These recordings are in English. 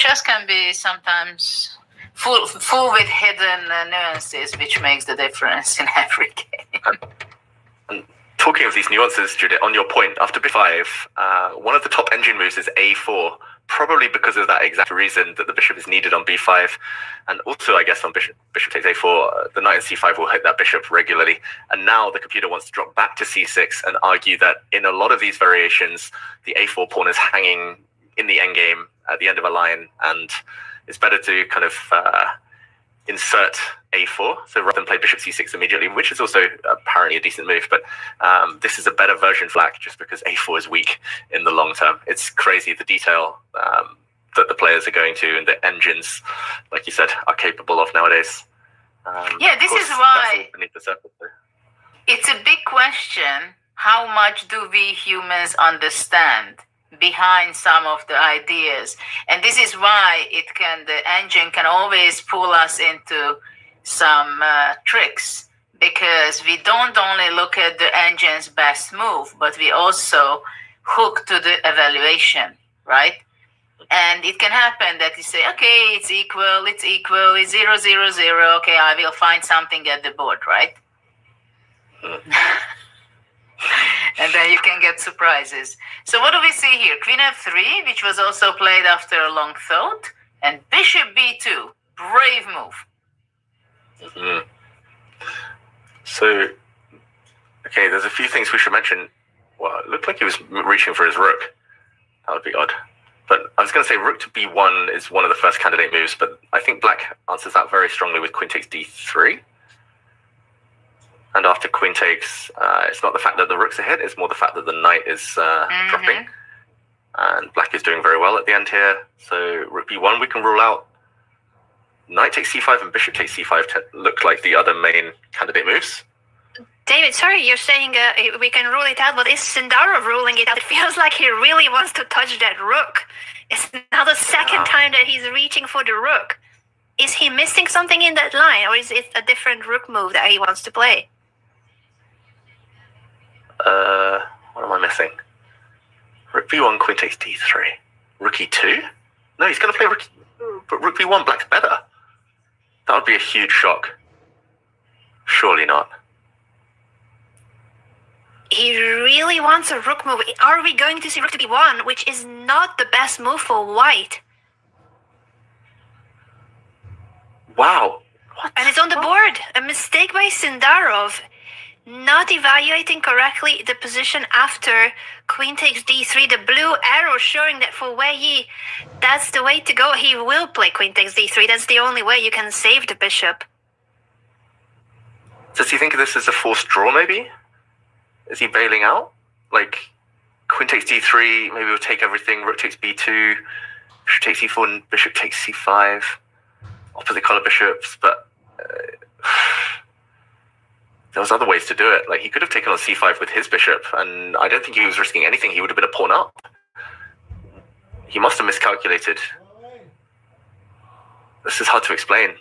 chess can be sometimes full with hidden nuances, which makes the difference in every game. And talking of these nuances, Judith, on your point, after b5, one of the top engine moves is a4, probably because of that exact reason that the bishop is needed on b5. And also, I guess, on bishop takes a4, the knight in c5 will hit that bishop regularly. And now the computer wants to drop back to c6 and argue that in a lot of these variations, the a4 pawn is hanging in the endgame at the end of a line, and it's better to kind of insert a4, so rather than play bishop c6 immediately, which is also apparently a decent move, but this is a better version for black just because a4 is weak in the long term. It's crazy the detail that the players are going to and the engines, like you said, are capable of nowadays. Yeah, this is why beneath the surface, it's a big question. How much do we humans understand behind some of the ideas? And this is why the engine can always pull us into some tricks, because we don't only look at the engine's best move, but we also hook to the evaluation, right? And it can happen that you say, okay, it's equal, it's 0, 0, 0. Okay, I will find something at the board, right? And then you can get surprises. So what do we see here? Queen f3, which was also played after a long thought, and bishop b2. Brave move. Mm-hmm. So, okay, there's a few things we should mention. Well, it looked like he was reaching for his rook. That would be odd. But I was going to say rook to b1 is one of the first candidate moves, but I think black answers that very strongly with queen takes d3. And after queen takes, it's not the fact that the rook's ahead, it's more the fact that the knight is dropping. And black is doing very well at the end here. So rook b1 we can rule out. Knight takes c5 and bishop takes c5 look like the other main candidate moves. David, sorry, you're saying we can rule it out, but is Sindarov ruling it out? It feels like he really wants to touch that rook. It's now the second time that he's reaching for the rook. Is he missing something in that line, or is it a different rook move that he wants to play? What am I missing? Rook b1, queen takes d3. Rook e2? No, he's going to play rook b1, black's better. That would be a huge shock. Surely not. He really wants a rook move. Are we going to see rook to b1, which is not the best move for white? Wow. What? And it's on the board. A mistake by Sindarov. Not evaluating correctly the position after queen takes d3. The blue arrow showing that for WEI, that's the way to go. He will play queen takes d3. That's the only way you can save the bishop. Does he think of this as a forced draw, maybe? Is he bailing out? Like, queen takes d3, maybe we'll take everything, rook takes b2, bishop takes e4, and bishop takes c5. Opposite color bishops, but there was other ways to do it. Like, he could have taken on c5 with his bishop, and I don't think he was risking anything. He would have been a pawn up. He must have miscalculated. This is hard to explain.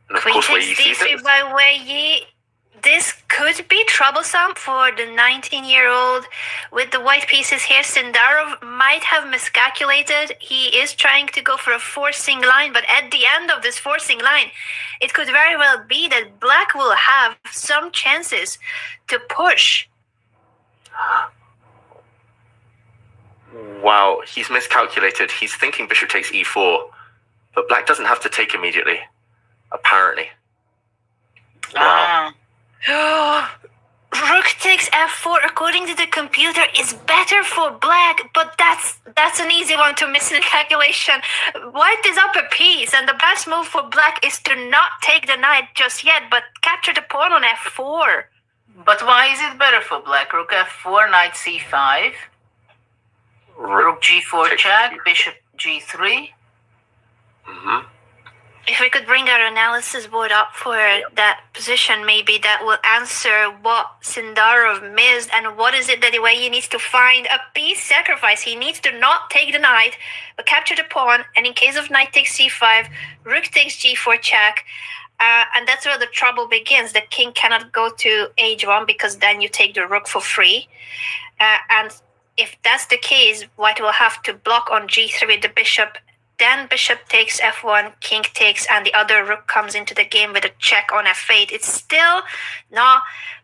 And of course, queen takes d3 by WEI. This could be troublesome for the 19-year-old with the white pieces here. Sindarov might have miscalculated. He is trying to go for a forcing line, but at the end of this forcing line, it could very well be that black will have some chances to push. Wow, he's miscalculated. He's thinking bishop takes e4, but black doesn't have to take immediately, apparently. Wow. Rook takes f4 according to the computer is better for black, but that's an easy one to miss in calculation. White is up a piece, and the best move for black is to not take the knight just yet, but capture the pawn on f4. But why is it better for black? Rook f4, knight c5, rook g4 check, bishop g3. Mm-hmm. If we could bring our analysis board up for that position, maybe that will answer what Sindarov missed and what is it that the way he needs to find a piece sacrifice. He needs to not take the knight, but capture the pawn, and in case of knight takes c5, rook takes g4 check, and that's where the trouble begins. The king cannot go to h1 because then you take the rook for free, and if that's the case, white will have to block on g3 with the bishop then bishop takes f1, king takes, and the other rook comes into the game with a check on f8. It's still not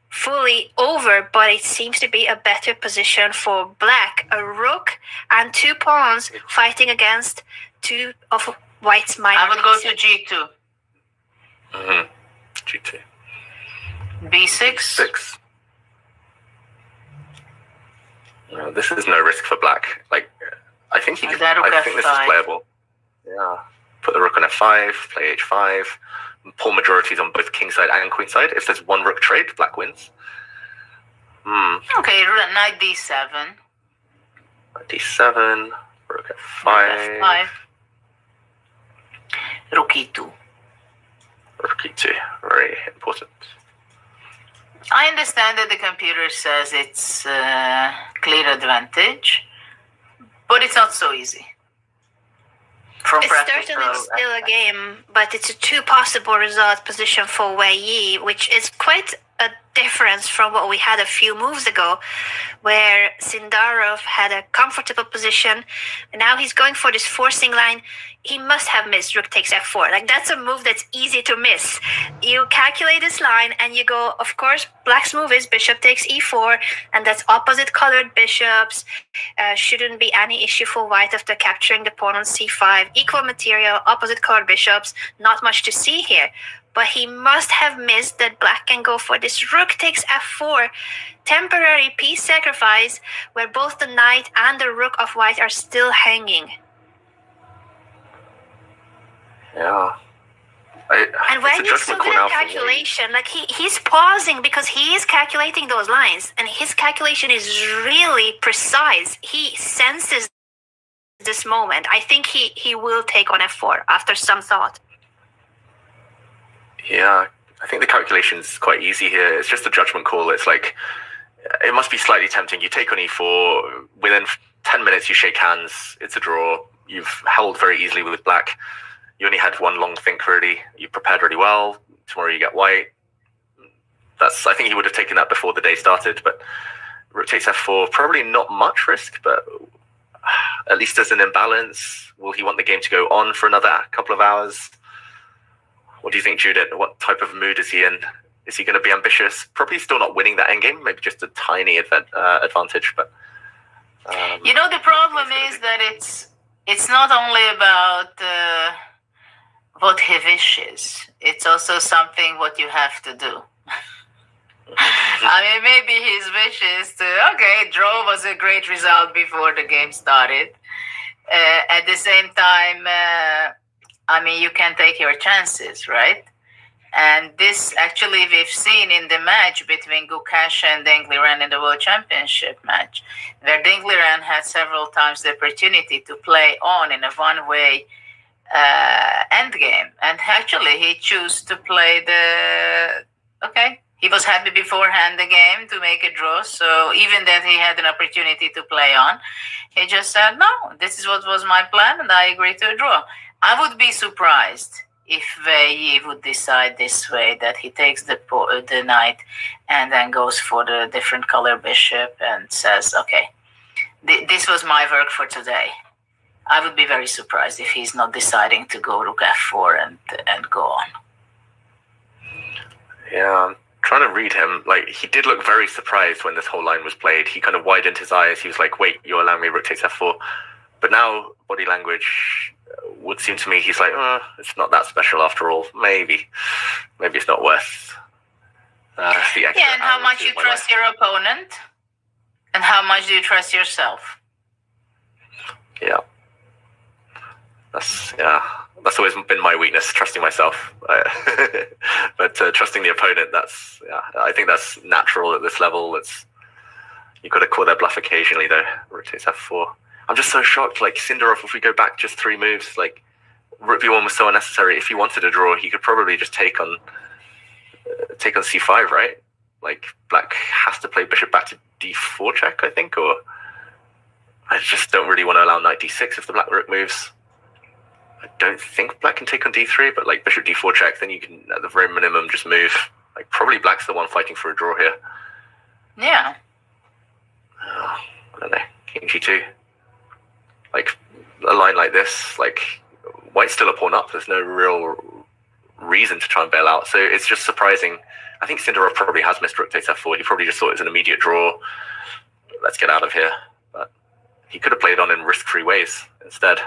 fully over, but it seems to be a better position for black. A rook and 2 pawns fighting against 2 of white's minor I would go pieces. to g2. Mm-hmm. G2. b6. 6. No, this is no risk for black. Like, I think he. And that rook I think this is f5. playable. Yeah. Put the rook on f5. Play h5. Pawn majorities on both king side and queen side. If there's one rook trade, black wins. Okay, knight d7. d7. Rook f5. f5. Rook e2. Rook e2. Very important. I understand that the computer says it's clear advantage, but it's not so easy. From It's practice certainly pro still a aspect. game, but it's a 2 possible result position for WEI, which is quite a difference from what we had a few moves ago, where Sindarov had a comfortable position, and now he's going for this forcing line. He must have missed rook takes f4. Like, that's a move that's easy to miss. You calculate this line and you go, of course, black's move is bishop takes e4, and that's opposite colored bishops. Shouldn't be any issue for white after capturing the pawn on c5. Equal material, opposite colored bishops, not much to see here. But he must have missed that black can go for this rook takes f4, temporary piece sacrifice, where both the knight and the rook of white are still hanging. Yeah. And when you saw that calculation, like he's pausing because he is calculating those lines, and his calculation is really precise. He senses this moment. I think he will take on f4 after some thought. Yeah, I think the calculation's quite easy here. It's just a judgment call. It's like, it must be slightly tempting. You take on e4, within 10 minutes you shake hands, it's a draw. You've held very easily with black. You only had one long think, really. You prepared really well. Tomorrow you get white. I think he would have taken that before the day started, but rook takes f4, probably not much risk, but at least there's an imbalance. Will he want the game to go on for another couple of hours? What do you think, Judith? What type of mood is he in? Is he going to be ambitious? Probably still not winning that endgame, maybe just a tiny advantage. But the problem is that it's not only about what he wishes. It's also something what you have to do. I mean, maybe his wish is to, draw was a great result before the game started. At the same time, you can take your chances, right? And this actually we've seen in the match between Gukash and Dengliran in the World Championship match, where Dengliran had several times the opportunity to play on in a one-way endgame. And actually he chose to play he was happy beforehand the game to make a draw. So even that he had an opportunity to play on, he just said, no, this is what was my plan and I agree to a draw. I would be surprised if WEI would decide this way, that he takes the knight and then goes for the different color bishop and says, okay, this was my work for today. I would be very surprised if he's not deciding to go rook f4 and go on. Yeah, I'm trying to read him. Like, he did look very surprised when this whole line was played. He kind of widened his eyes. He was like, wait, you're allowing me rook takes f4. But now, body language would seem to me, he's like, it's not that special after all. Maybe it's not worth the extra. Yeah, and how much you trust your opponent, and how much do you trust yourself? Yeah. That's always been my weakness, trusting myself. But trusting the opponent, I think that's natural at this level. You've got to call their bluff occasionally, though. Rook takes f4. I'm just so shocked. Like, Sindarov, if we go back just 3 moves, like, rook b1 was so unnecessary. If he wanted a draw, he could probably just take on c5, right? Like, black has to play bishop back to d4 check, I think, or I just don't really want to allow knight d6 if the black rook moves. I don't think black can take on d3, but like bishop d4 check, then you can at the very minimum just move. Like, probably black's the one fighting for a draw here. Yeah. I don't know. King g2. Like, a line like this, like, white's still a pawn up. There's no real reason to try and bail out. So it's just surprising. I think Sindarov probably has missed rook takes f4. He probably just thought it was an immediate draw. Let's get out of here. But he could have played on in risk-free ways instead.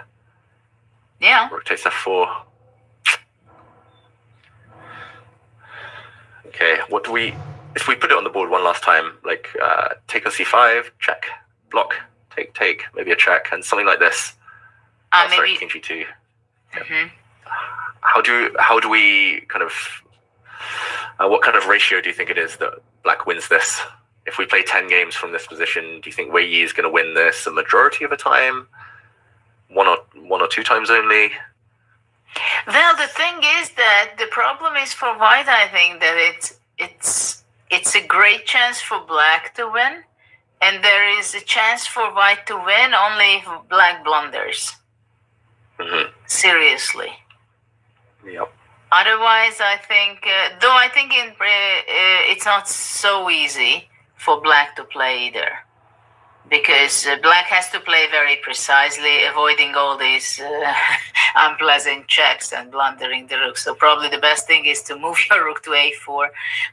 Yeah. Rook takes f4. Okay, what do we... If we put it on the board one last time, like take on c5, check, block, take, maybe a check, and something like this. Sorry, king g2. Mm-hmm. How do we kind of... what kind of ratio do you think it is that black wins this? If we play 10 games from this position, do you think WEI is going to win this a majority of the time? One or two times only? Well, the thing is that the problem is for white, I think, that it's a great chance for black to win, and there is a chance for white to win only if black blunders. Mm-hmm. Seriously. Yep. Otherwise, I think, though I think it's not so easy for black to play either, because black has to play very precisely, avoiding all these unpleasant checks and blundering the rook. So probably the best thing is to move your rook to a4,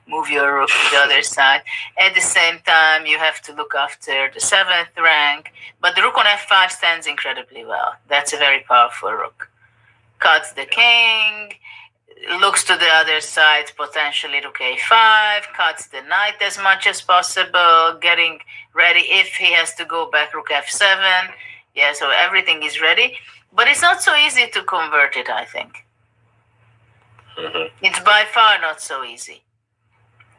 move your rook to the other side. At the same time, you have to look after the 7th rank, but the rook on f5 stands incredibly well. That's a very powerful rook. Cuts the king, looks to the other side, potentially rook a5, cuts the knight as much as possible, getting ready if he has to go back, rook f7. Yeah, so everything is ready. But it's not so easy to convert it, I think. Mm-hmm. It's by far not so easy.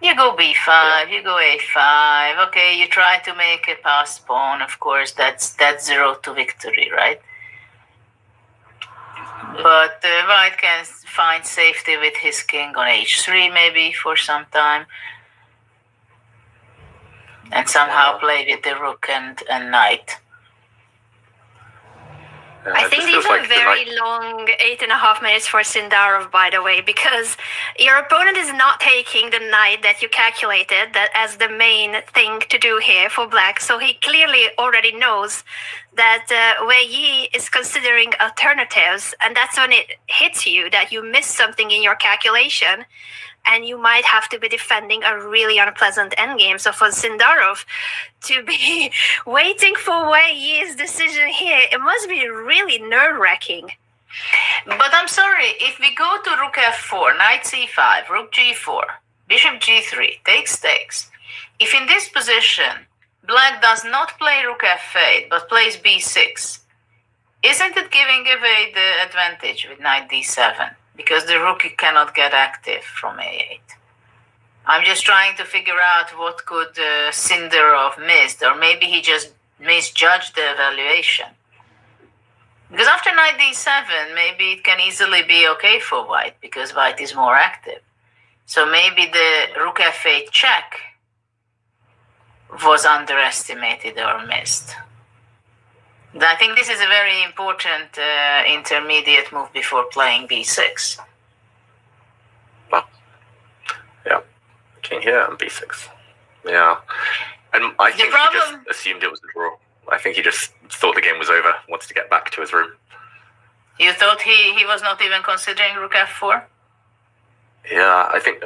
You go b5, you go a5. Okay, you try to make a passed pawn. Of course, that's the road to victory, right? But white can find safety with his king on h3 maybe for some time, and somehow play with the rook and knight. I think these are very long 8.5 minutes for Sindarov, by the way, because your opponent is not taking the knight that you calculated that as the main thing to do here for black. So he clearly already knows that WEI is considering alternatives, and that's when it hits you that you missed something in your calculation, and you might have to be defending a really unpleasant endgame. So for Sindarov to be waiting for WEI's decision here, it must be really nerve-wracking. But I'm sorry, if we go to rook f4, knight c5, rook g4, bishop g3, takes, if in this position black does not play rook f8 but plays b6, isn't it giving away the advantage with knight d7? Because the rook cannot get active from a8. I'm just trying to figure out what could Sindarov missed, or maybe he just misjudged the evaluation. Because after knight d7, maybe it can easily be okay for white, because white is more active. So maybe the rook f8 check was underestimated or missed. I think this is a very important intermediate move before playing b6. Well, yeah, king here and b6. Yeah, and I think he just assumed it was a draw. I think he just thought the game was over, wanted to get back to his room. You thought he was not even considering rook f4? Yeah, I think...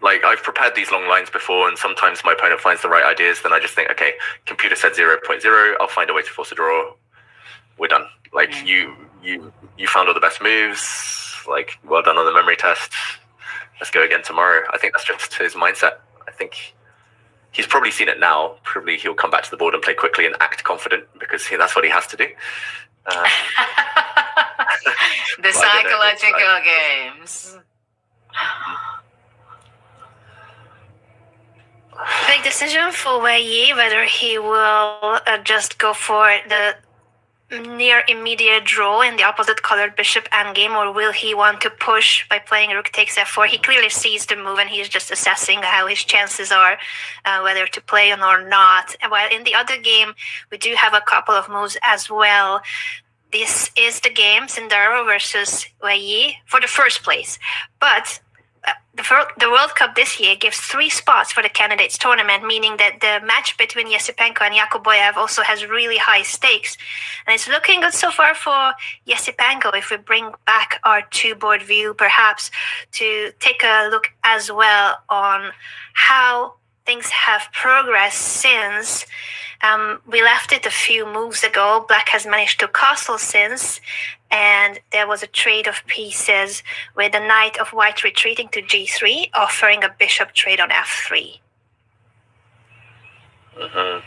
Like, I've prepared these long lines before, and sometimes my opponent finds the right ideas, then I just think, okay, computer said 0.0, I'll find a way to force a draw. We're done. Like, you found all the best moves. Like, well done on the memory test. Let's go again tomorrow. I think that's just his mindset. I think he's probably seen it now. Probably he'll come back to the board and play quickly and act confident, because that's what he has to do. The psychological games. Big decision for WEI whether he will just go for the near immediate draw in the opposite colored bishop endgame, or will he want to push by playing rook takes f4? He clearly sees the move and he's just assessing how his chances are, whether to play or not. While in the other game, we do have a couple of moves as well. This is the game, Sindarov versus WEI, for the first place. But the World Cup this year gives 3 spots for the candidates tournament, meaning that the match between Esipenko and Yakubboev also has really high stakes. And it's looking good so far for Esipenko if we bring back our 2-board view, perhaps to take a look as well on how things have progressed since we left it a few moves ago. Black has managed to castle since, and there was a trade of pieces with the knight of white retreating to g3, offering a bishop trade on f3. Mm-hmm.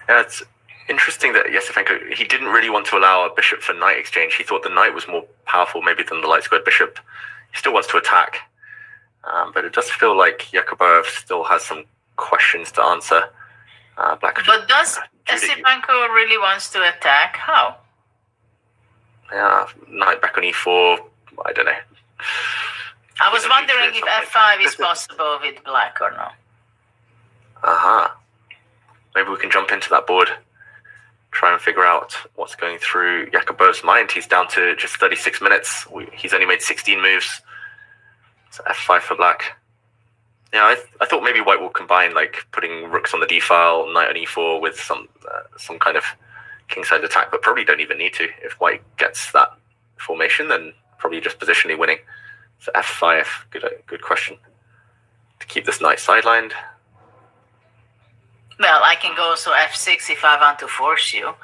Yeah, it's interesting that Esipenko, he didn't really want to allow a bishop for knight exchange. He thought the knight was more powerful maybe than the light squared bishop. He still wants to attack, but it does feel like Yakubboev still has some questions to answer. Black. But does Esipenko really wants to attack? How? Yeah, knight back on e4. I don't know. I was wondering if f5 is possible with black or not. Maybe we can jump into that board, try and figure out what's going through Yakubboev's mind. He's down to just 36 minutes. He's only made 16 moves. So f5 for black. Yeah, I thought maybe white will combine, like putting rooks on the d file, knight on e4 with some kind of kingside attack, but probably don't even need to. If white gets that formation, then probably just positionally winning. So f5, good question. To keep this knight sidelined. Well, I can go also f6 if I want to force you.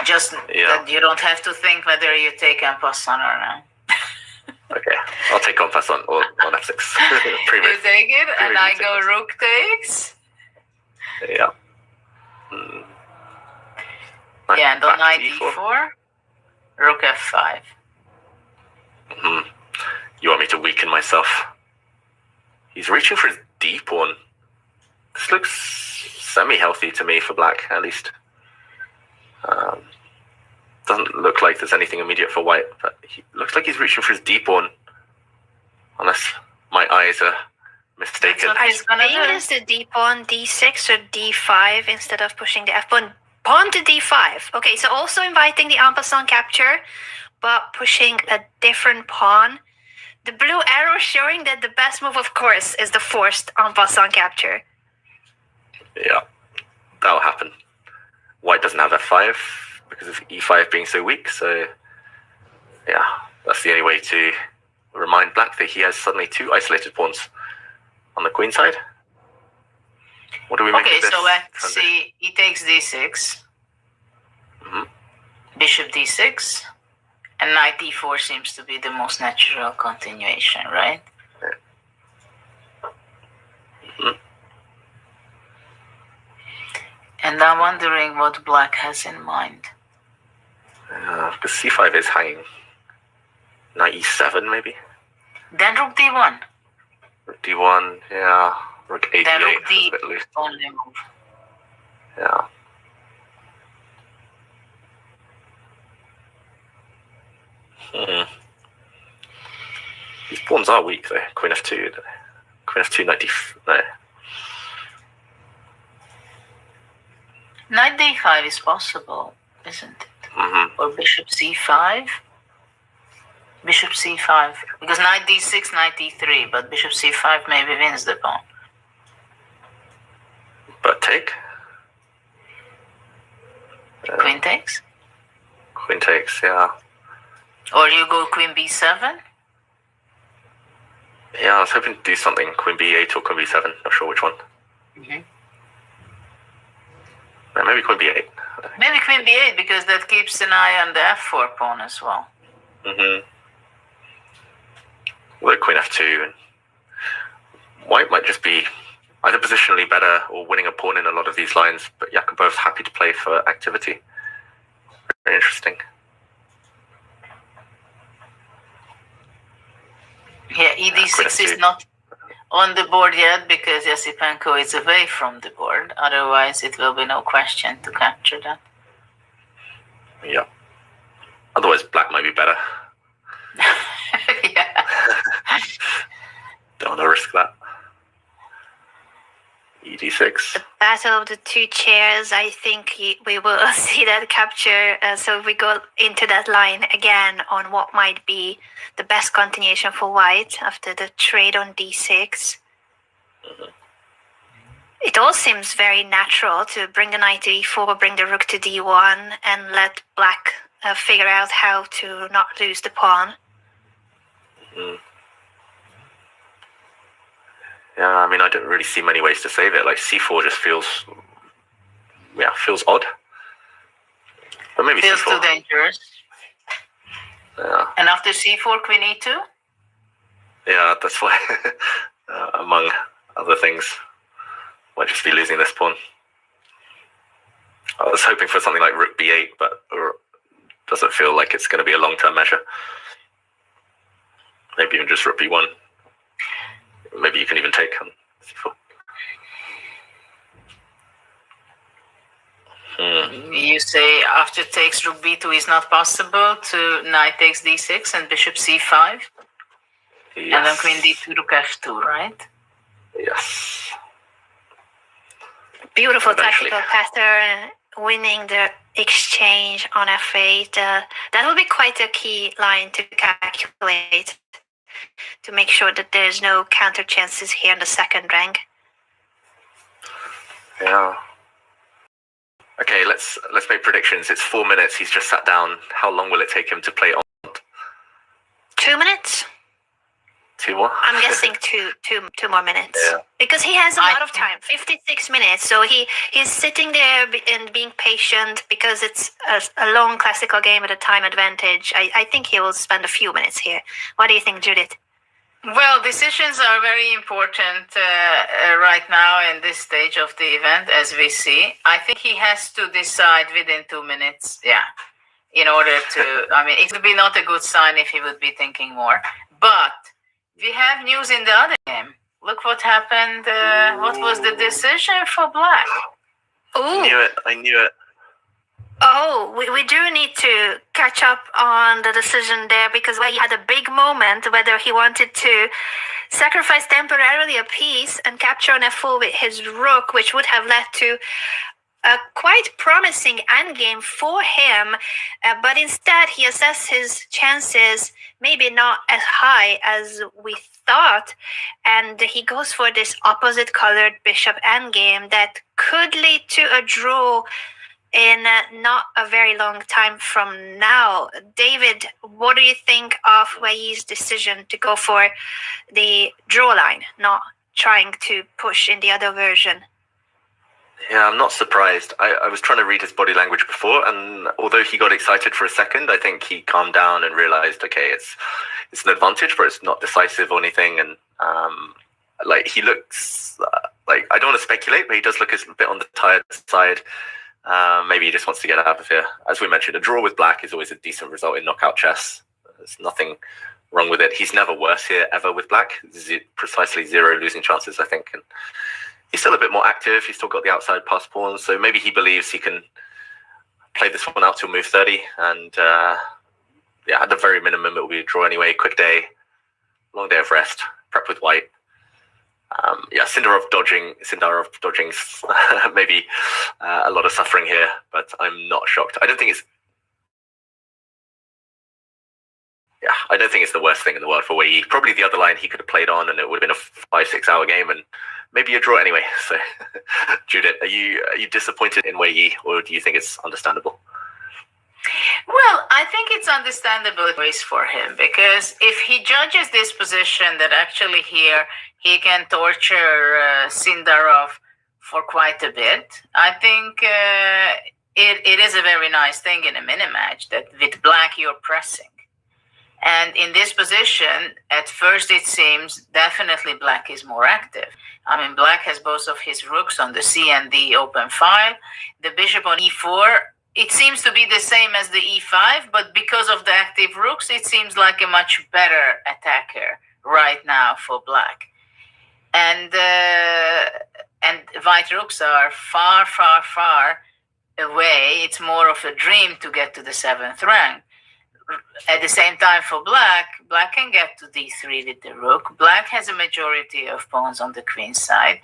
Just that you don't have to think whether you take en passant or not. Okay, I'll take en passant or on f6. You take it, and I go rook takes. Yeah. Yeah, and on knight e4, rook f5. You want me to weaken myself? He's reaching for his d pawn. This looks semi-healthy to me for black, at least. Doesn't look like there's anything immediate for white, but he looks like he's reaching for his d pawn. Unless my eyes are mistaken. I think it's the d pawn, d6 or d5 instead of pushing the f pawn. Pawn to d5. Okay, so also inviting the en passant capture, but pushing a different pawn. The blue arrow showing that the best move, of course, is the forced en passant capture. Yeah, that'll happen. White doesn't have f5 because of e5 being so weak, so yeah, that's the only way to remind black that he has suddenly 2 isolated pawns on the queen side. What do we make of this? Okay, so let's see. He takes d6, bishop d6, and knight d4 seems to be the most natural continuation, right? And I'm wondering what black has in mind. Because c5 is hanging. Knight e7 maybe? Then rook d1. Rook d1, yeah. Rook a Then d8 rook d a bit loose. only move. Yeah. These pawns are weak though. Queen f2. Queen f2, knight d5. No. Knight d5 is possible, isn't it? Or bishop c5. Bishop c5. Because knight d6, knight d3, but bishop c5 maybe wins the pawn. But take? Queen takes? Queen takes, yeah. Or you go queen b7? Yeah, I was hoping to do something. Queen b8 or queen b7. Not sure which one. No, maybe queen b8. Maybe queen b8 because that keeps an eye on the f4 pawn as well. With queen f2, and white might just be either positionally better or winning a pawn in a lot of these lines, but Yakubboev's happy to play for activity. Very interesting. Yeah, ed6 is not on the board yet because Esipenko is away from the board. Otherwise, it will be no question to capture that. Yeah. Otherwise, black might be better. Yeah. Don't want to risk that. ED6. The battle of the two chairs, I think we will see that capture. So we go into that line again on what might be the best continuation for white after the trade on d6. It all seems very natural to bring the knight to e4, bring the rook to d1, and let black figure out how to not lose the pawn. Yeah, I mean, I don't really see many ways to save it. Like c4 just feels odd. But maybe feels c4. too dangerous. Yeah. And after c4, queen e2? Yeah, that's why, among other things, might just be losing this pawn. I was hoping for something like rook b8, but doesn't feel like it's going to be a long-term measure. Maybe even just rook b1. Maybe you can even take on c4. You say after takes rook b2 is not possible to knight takes d6 and bishop c5? Yes. And then queen d2, rook f2, right? Yes. Beautiful Eventually. tactical pattern, winning the exchange on f8. That will be quite a key line to calculate to make sure that there's no counter chances here in the second rank. Yeah. Okay, let's make predictions. It's 4 minutes. He's just sat down. How long will it take him to play on? 2 minutes? 2 more? I'm guessing two more minutes. Yeah. Because he has a lot of time, 56 minutes. So he's sitting there and being patient because it's a long classical game at a time advantage. I think he will spend a few minutes here. What do you think, Judith? Well, decisions are very important right now in this stage of the event, as we see. I think he has to decide within 2 minutes, in order to, I mean, it would be not a good sign if he would be thinking more. But we have news in the other game. Look what happened. What was the decision for black? Ooh. I knew it. Oh, we do need to catch up on the decision there because he had a big moment whether he wanted to sacrifice temporarily a piece and capture on f4 with his rook, which would have led to a quite promising endgame for him. But instead, he assessed his chances maybe not as high as we thought. And he goes for this opposite colored bishop endgame that could lead to a draw in not a very long time from now. David, what do you think of WEI's decision to go for the draw line, not trying to push in the other version? Yeah, I'm not surprised. I was trying to read his body language before, and although he got excited for a second, I think he calmed down and realized, okay, it's an advantage, but it's not decisive or anything. And like he looks like, I don't want to speculate, but he does look a bit on the tired side. Maybe he just wants to get out of here. As we mentioned, a draw with black is always a decent result in knockout chess. There's nothing wrong with it. He's never worse here ever with black. Precisely 0 losing chances, I think. And he's still a bit more active. He's still got the outside pass pawn, so maybe he believes he can play this one out till move 30. And at the very minimum, it will be a draw anyway. Quick day, long day of rest, prep with white. Sindarov dodging maybe a lot of suffering here, but I'm not shocked. I don't think it's the worst thing in the world for WEI. Probably the other line he could have played on, and it would have been a 5-6 hour game, and maybe a draw anyway. So, Judith, are you disappointed in WEI, or do you think it's understandable? Well, I think it's understandable for him, because if he judges this position that actually here he can torture Sindarov for quite a bit, I think it is a very nice thing in a mini match that with black you're pressing. And in this position, at first it seems definitely black is more active. I mean, black has both of his rooks on the C and D open file. The bishop on E4, it seems to be the same as the E5, but because of the active rooks, it seems like a much better attacker right now for black. And white rooks are far, far, far away. It's more of a dream to get to the 7th rank. At the same time, for black can get to d3 with the rook. Black has a majority of pawns on the queen side.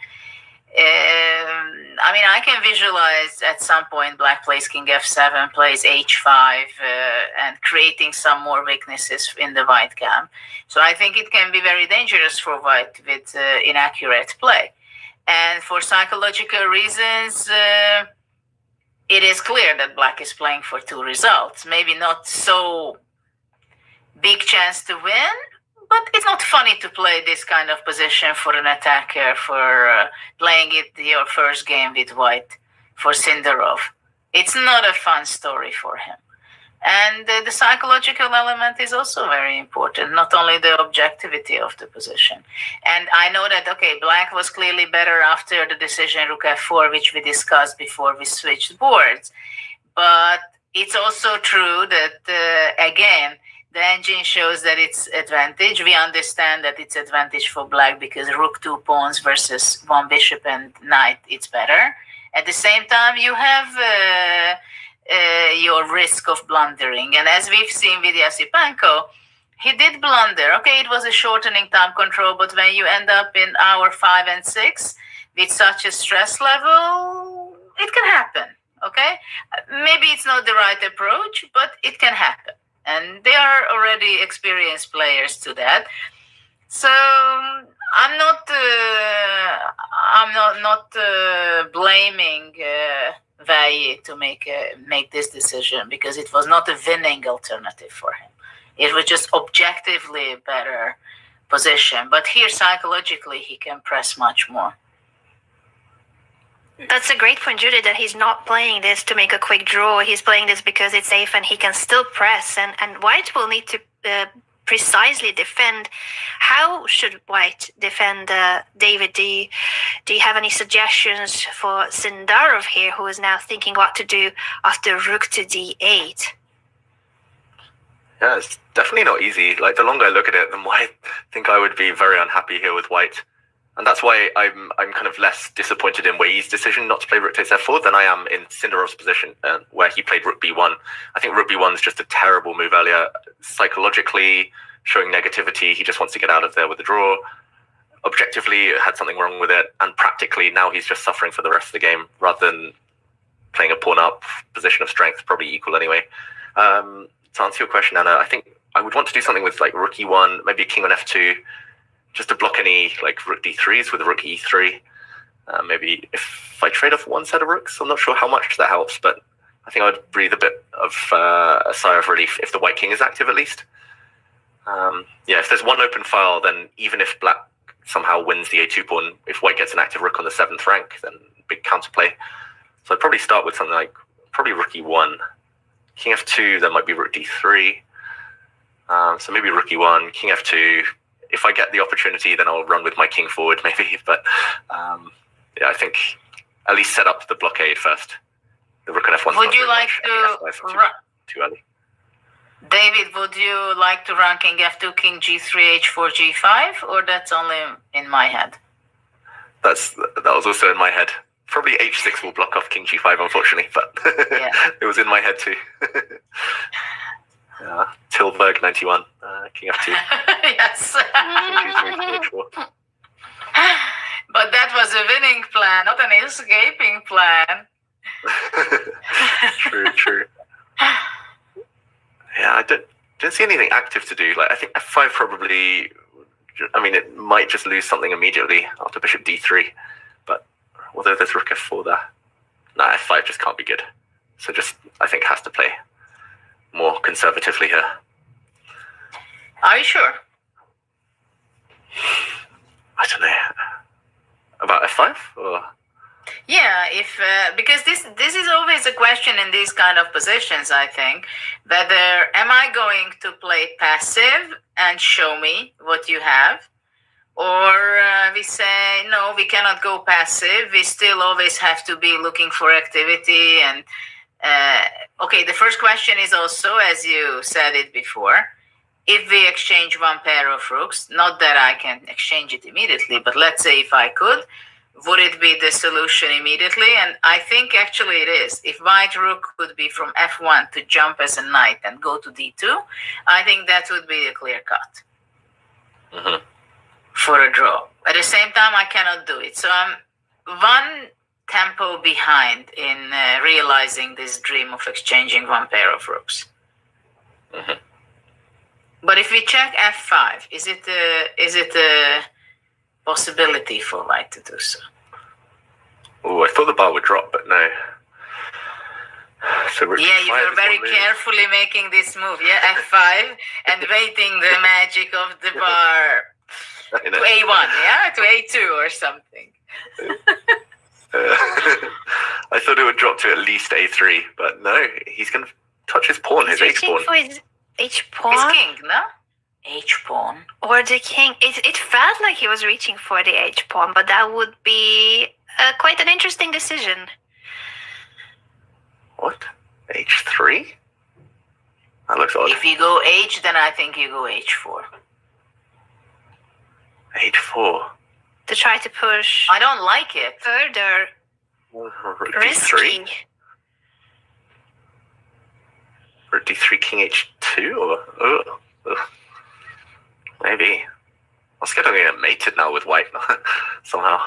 I mean, I can visualize at some point black plays king f7, plays h5, and creating some more weaknesses in the white camp. So I think it can be very dangerous for white with inaccurate play. And for psychological reasons, it is clear that black is playing for two results. Maybe not so big chance to win, but it's not funny to play this kind of position for an attacker, for playing it your first game with white for Sindarov. It's not a fun story for him. And the psychological element is also very important, not only the objectivity of the position. And I know that, okay, black was clearly better after the decision rook f4, which we discussed before we switched boards. But it's also true that, again, the engine shows that it's advantage. We understand that it's advantage for black because rook 2 pawns versus 1 bishop and knight, it's better. At the same time, you have your risk of blundering. And as we've seen with Esipenko, he did blunder. Okay, it was a shortening time control, but when you end up in hour 5 and 6 with such a stress level, it can happen. Okay, maybe it's not the right approach, but it can happen. And they are already experienced players to that. So I'm not blaming WEI to make this decision, because it was not a winning alternative for him. It was just objectively a better position. But here psychologically he can press much more. That's a great point, Judith, that he's not playing this to make a quick draw. He's playing this because it's safe and he can still press. And white will need to precisely defend. How should white defend David? Do you have any suggestions for Sindarov here, who is now thinking what to do after rook to d8? Yeah, it's definitely not easy. Like, the longer I look at it, the more I think I would be very unhappy here with white. And that's why I'm kind of less disappointed in WEI's decision not to play rook takes f4 than I am in Sindarov's position, where he played rook b1. I think rook b1 is just a terrible move earlier. Psychologically, showing negativity, he just wants to get out of there with a draw. Objectively, it had something wrong with it. And practically, now he's just suffering for the rest of the game, rather than playing a pawn up, position of strength, probably equal anyway. To answer your question, Anna, I think I would want to do something with like rook e1, maybe king on f2, just to block any like rook d3s with rook e3. Maybe if I trade off one set of rooks, I'm not sure how much that helps, but I think I would breathe a bit of a sigh of relief if the white king is active at least. Yeah, if there's one open file, then even if black somehow wins the a2 pawn, if white gets an active rook on the 7th rank, then big counterplay. So I'd probably start with something like probably rook e1, king f2, then might be rook d3. So maybe rook e1, king f2. If I get the opportunity, then I'll run with my king forward, maybe. But yeah, I think at least set up the blockade first. The rook on f1. Would you like to too early? David, would you like to run king f2, king g3, h4, g5, or that's only in my head? That was also in my head. Probably h6 will block off king g5, unfortunately, but yeah. It was in my head too. Tilburg 91, king f2. Yes. But that was a winning plan, not an escaping plan. True. Yeah, I don't see anything active to do. Like, I think f5 probably, I mean, it might just lose something immediately after bishop d3, but although there's rook f4 there, nah, f5 just can't be good. So just, I think, has to play more conservatively here. Are you sure? I don't know. About f5? Or? Yeah, if because this is always a question in these kind of positions, I think, whether am I going to play passive and show me what you have, or we say, no, we cannot go passive. We still always have to be looking for activity. And okay, the first question is also, as you said it before, if we exchange one pair of rooks, not that I can exchange it immediately, but let's say if I could, would it be the solution immediately? And I think actually it is. If white rook could be from f1 to jump as a knight and go to d2, I think that would be a clear cut for a draw. At the same time, I cannot do it. So one tempo behind in realizing this dream of exchanging one pair of rooks. Mhm. But if we check f5, is it a possibility for white to do so? Oh, I thought the bar would drop, but no. So rook Yeah, you d5 were is very one move. carefully making this move, yeah, f5, and waiting the magic of the bar I to know. a1, yeah, to a2 or something. I thought it would drop to at least a3, but no, he's going to touch his pawn, He's his reaching h-pawn. for his His h-pawn king, no? H-pawn. or the king. It felt like he was reaching for the h-pawn, but that would be quite an interesting decision. What? h3? That looks odd. If you go h, then I think you go h4. h4. To try to push I don't like it. further. Rook Risky. d3? Rook d3, king h2? Or, maybe. I'm scared I'm going to get mated now with white somehow.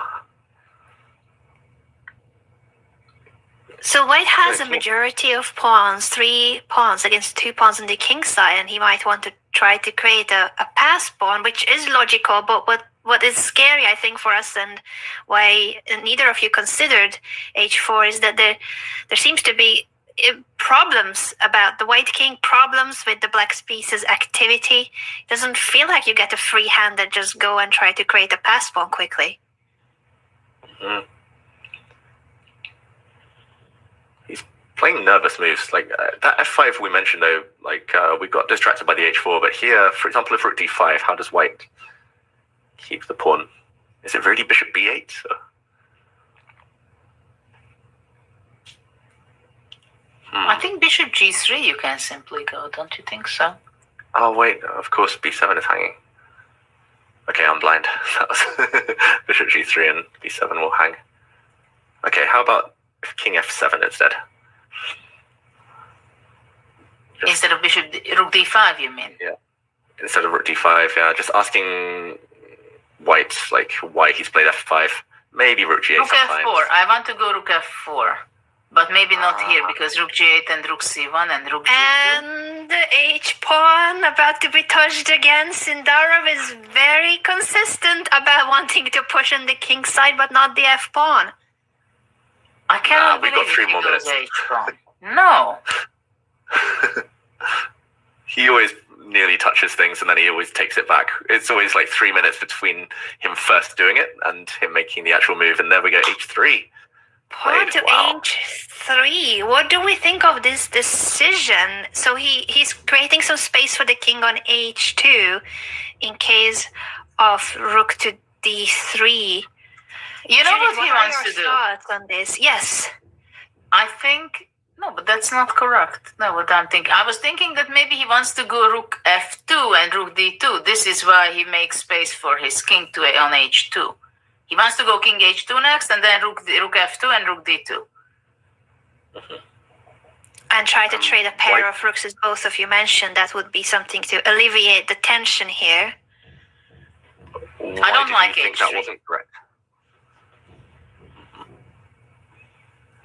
So white has a Okay. majority of pawns, 3 pawns against 2 pawns on the king side, and he might want to try to create a pass pawn, which is logical, but what is scary, I think, for us, and why neither of you considered h4, is that there seems to be problems about the white king, problems with the black piece's activity. It doesn't feel like you get a free hand that just go and try to create a pass pawn quickly. Mm. He's playing nervous moves. Like that f5 we mentioned, though, like we got distracted by the h4, but here, for example, if rook d5, how does white keep the pawn? Is it really bishop b8? Or? I think bishop g3 you can simply go, don't you think so? Oh, wait, of course, b7 is hanging. Okay, I'm blind. That was bishop g3 and b7 will hang. Okay, how about king f7 instead? Instead of rook d5, you mean? Yeah. Instead of rook d5, yeah. Just asking white, like, why he's played f5. Maybe rook g8 Rook sometimes. f4. I want to go rook f4. But maybe not here, because rook g8 and rook c1 and rook g2. And the h-pawn about to be touched again. Sindarov is very consistent about wanting to push on the king side, but not the f-pawn. I cannot we've believe got 3 he more goes minutes. h-pawn. No. He always nearly touches things and then he always takes it back. It's always like 3 minutes between him first doing it and him making the actual move. And there we go, h3. Pawn to Wow. h3. What do we think of this decision? So he's creating some space for the king on h2 in case of rook to d3. You know Jenny, what he are wants your to do? thoughts on this? Yes. I think... No, but that's not correct. No, what I'm thinking. I was thinking that maybe he wants to go rook f2 and rook d2. This is why he makes space for his king to on h2. He wants to go king h2 next, and then rook f2 and rook d2. And try to trade a pair white- of rooks, as both of you mentioned. That would be something to alleviate the tension here. Why don't did like you think that h3. wasn't correct?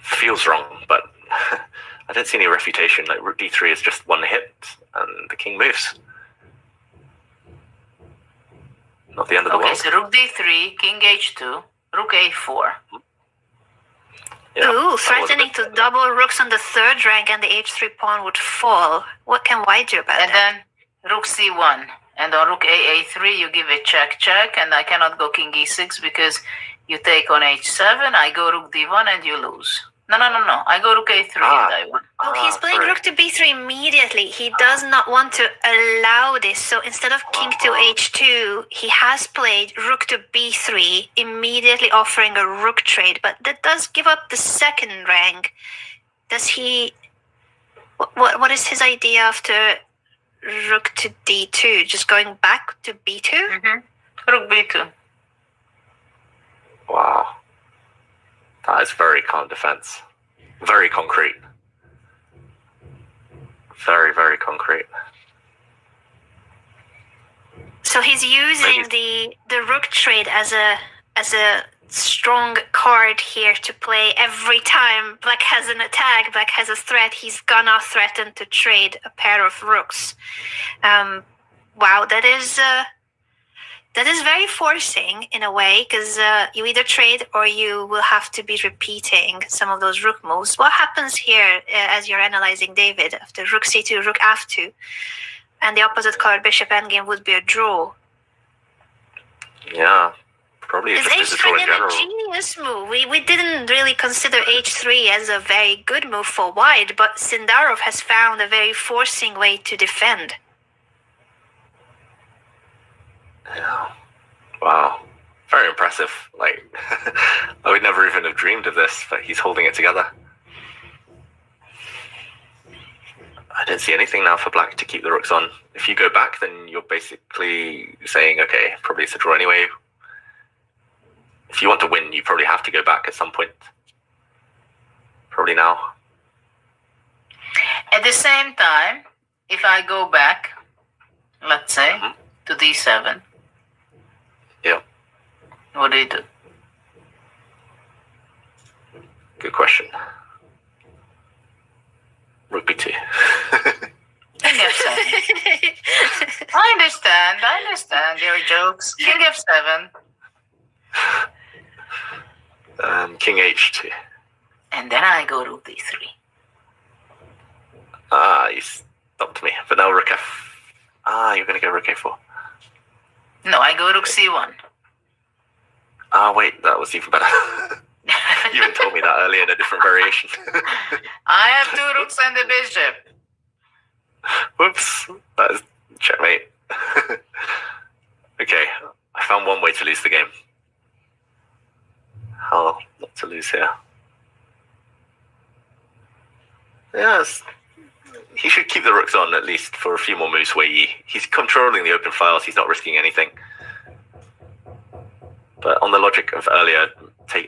Feels wrong, but I don't see any refutation. Like rook d3 is just one hit and the king moves. Not the end of the Okay, world. so rook d3, king h2, rook a4. Yeah, that Ooh, was a threatening bit- to double rooks on the third rank, and the h3 pawn would fall. What can white do about And that? then rook c1. And on rook a3, you give a check, and I cannot go king e6 because you take on h7. I go rook d1 and you lose. No. I go rook a3 and I win. Oh, he's playing sorry. rook to b3 immediately. He does not want to allow this. So instead of king to h2, he has played rook to b3, immediately offering a rook trade. But that does give up the second rank. Does he... What is his idea after rook to d2? Just going back to b2? Rook b2. Wow. That is very calm defense. Very concrete. Very, very concrete. So he's using the rook trade as a strong card here to play. Every time black has an attack, black has a threat, he's gonna threaten to trade a pair of rooks. Wow, that is very forcing in a way, because you either trade or you will have to be repeating some of those rook moves. What happens here as you're analyzing David after rook c2, rook f2, and the opposite colored bishop endgame would be a draw? Yeah, probably Is just a draw in h3 general. a genius move? We didn't really consider h3 as a very good move for white, but Sindarov has found a very forcing way to defend. Yeah. Wow. Very impressive. Like, I would never even have dreamed of this, but he's holding it together. I don't see anything now for black to keep the rooks on. If you go back, then you're basically saying, okay, probably it's a draw anyway. If you want to win, you probably have to go back at some point. Probably now. At the same time, if I go back, let's say, to d7, Yeah. what do you do? Good question. Rook b2. King f7. I understand your jokes. King f7. King h2. And then I go rook d3. You stopped me. But now rook f. You're going to go rook a4. No, I go rook c1. Wait, that was even better. You even told me that earlier in a different variation. I have two rooks and a bishop. Whoops, that is checkmate. Okay, I found one way to lose the game. How not to lose here? Yes, he should keep the rooks on at least for a few more moves. WEI, he's controlling the open files. He's not risking anything. But on the logic of earlier,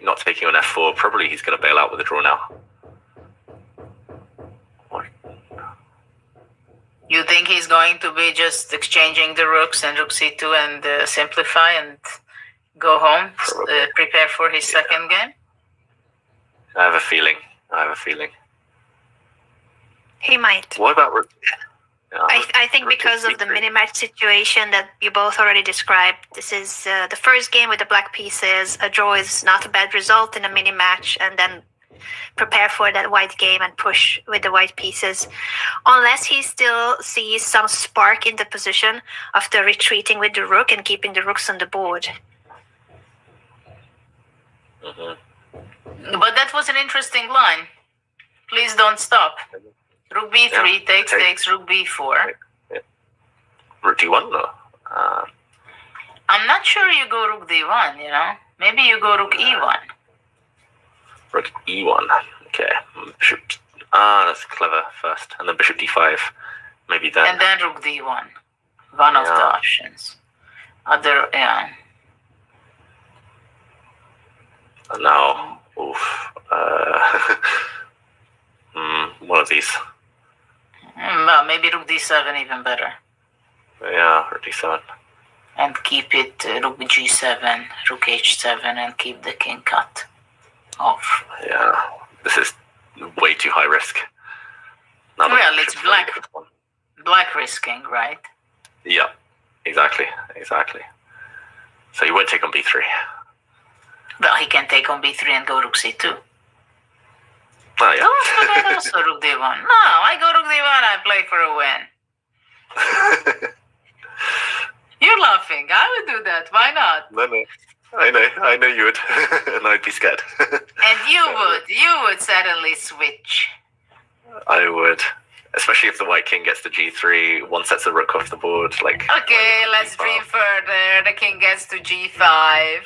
not taking on f4, probably he's going to bail out with a draw now. You think he's going to be just exchanging the rooks and rook c2 and simplify and go home, prepare for his second game? I have a feeling. He might. What about rook? I think because of the mini-match situation that you both already described, this is the first game with the black pieces. A draw is not a bad result in a mini-match, and then prepare for that white game and push with the white pieces. Unless he still sees some spark in the position after retreating with the rook and keeping the rooks on the board. But that was an interesting line. Please don't stop. Rook b3 takes rook b4. Rook d1? No. I'm not sure you go rook d1, you know? Maybe you go rook e1. Rook e1. Okay. Bishop. That's clever first. And then bishop d5. Maybe then. And then rook d1. One of the options. Yeah. And now, oof. One of these. Well, maybe rook d7 even better. Yeah, rook d7. And keep it rook g7, rook h7, and keep the king cut off. Yeah, this is way too high risk. Now well, it's black risking, right? Yeah, exactly. So you won't take on b3. Well, he can take on b3 and go rook c2. Oh, yeah. But also rook d1. No, I go rook d1, I play for a win. You're laughing. I would do that. Why not? No. I know you would. And I'd be scared. And you would suddenly switch. I would. Especially if the white king gets to g3, one sets the rook off the board. Okay, let's dream further. The king gets to g5.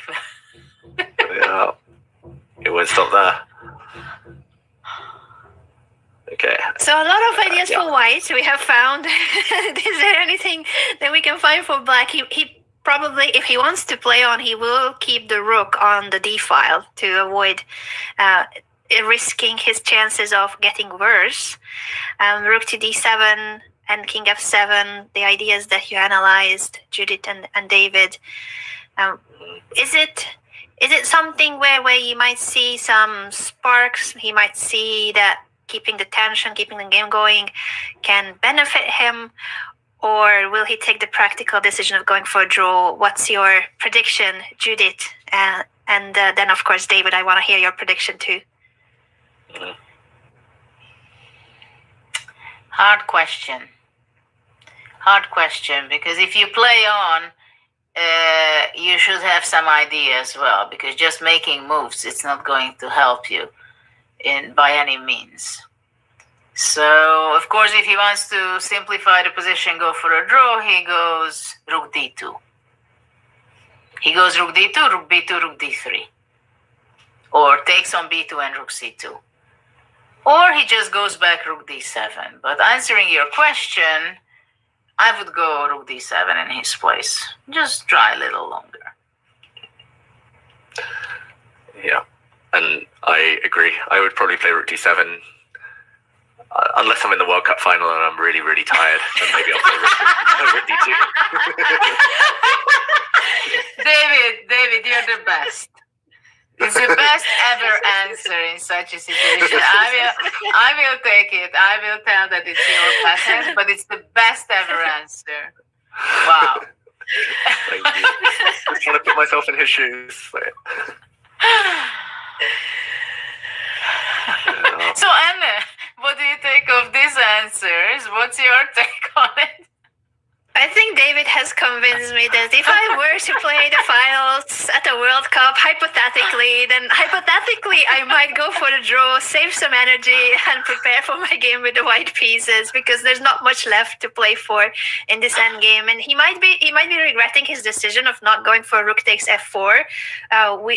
Yeah. It won't stop there. Okay. So a lot of ideas for white we have found. Is there anything that we can find for black? He probably, if he wants to play on, he will keep the rook on the d file to avoid risking his chances of getting worse. Rook to d7 and king f7, the ideas that you analyzed, Judith and David. Is Is it something where you might see some sparks? He might see that keeping the tension, keeping the game going can benefit him? Or will he take the practical decision of going for a draw? What's your prediction, Judith? And then, of course, David, I want to hear your prediction too. Hard question, because if you play on, you should have some idea as well, because just making moves, it's not going to help you by any means. So, of course, if he wants to simplify the position, go for a draw, he goes rook d2. He goes rook d2, rook b2, rook d3. Or takes on b2 and rook c2. Or he just goes back rook d7. But answering your question, I would go rook d7 in his place. Just try a little longer. Yeah, and I agree. I would probably play rook d7. Unless I'm in the World Cup final and I'm really, really tired, then maybe I'll play rook d2. David, you're the best. It's the best ever answer in such a situation. I will take it. I will tell that it's your patent, but it's the best ever answer. Wow. Thank you. Just trying to put myself in his shoes. So Anna, what do you take of these answers? What's your take on it? I think David has convinced me that if I were to play the finals at the World Cup, hypothetically, I might go for the draw, save some energy, and prepare for my game with the white pieces, because there's not much left to play for in this end game. And he might be regretting his decision of not going for rook takes f4.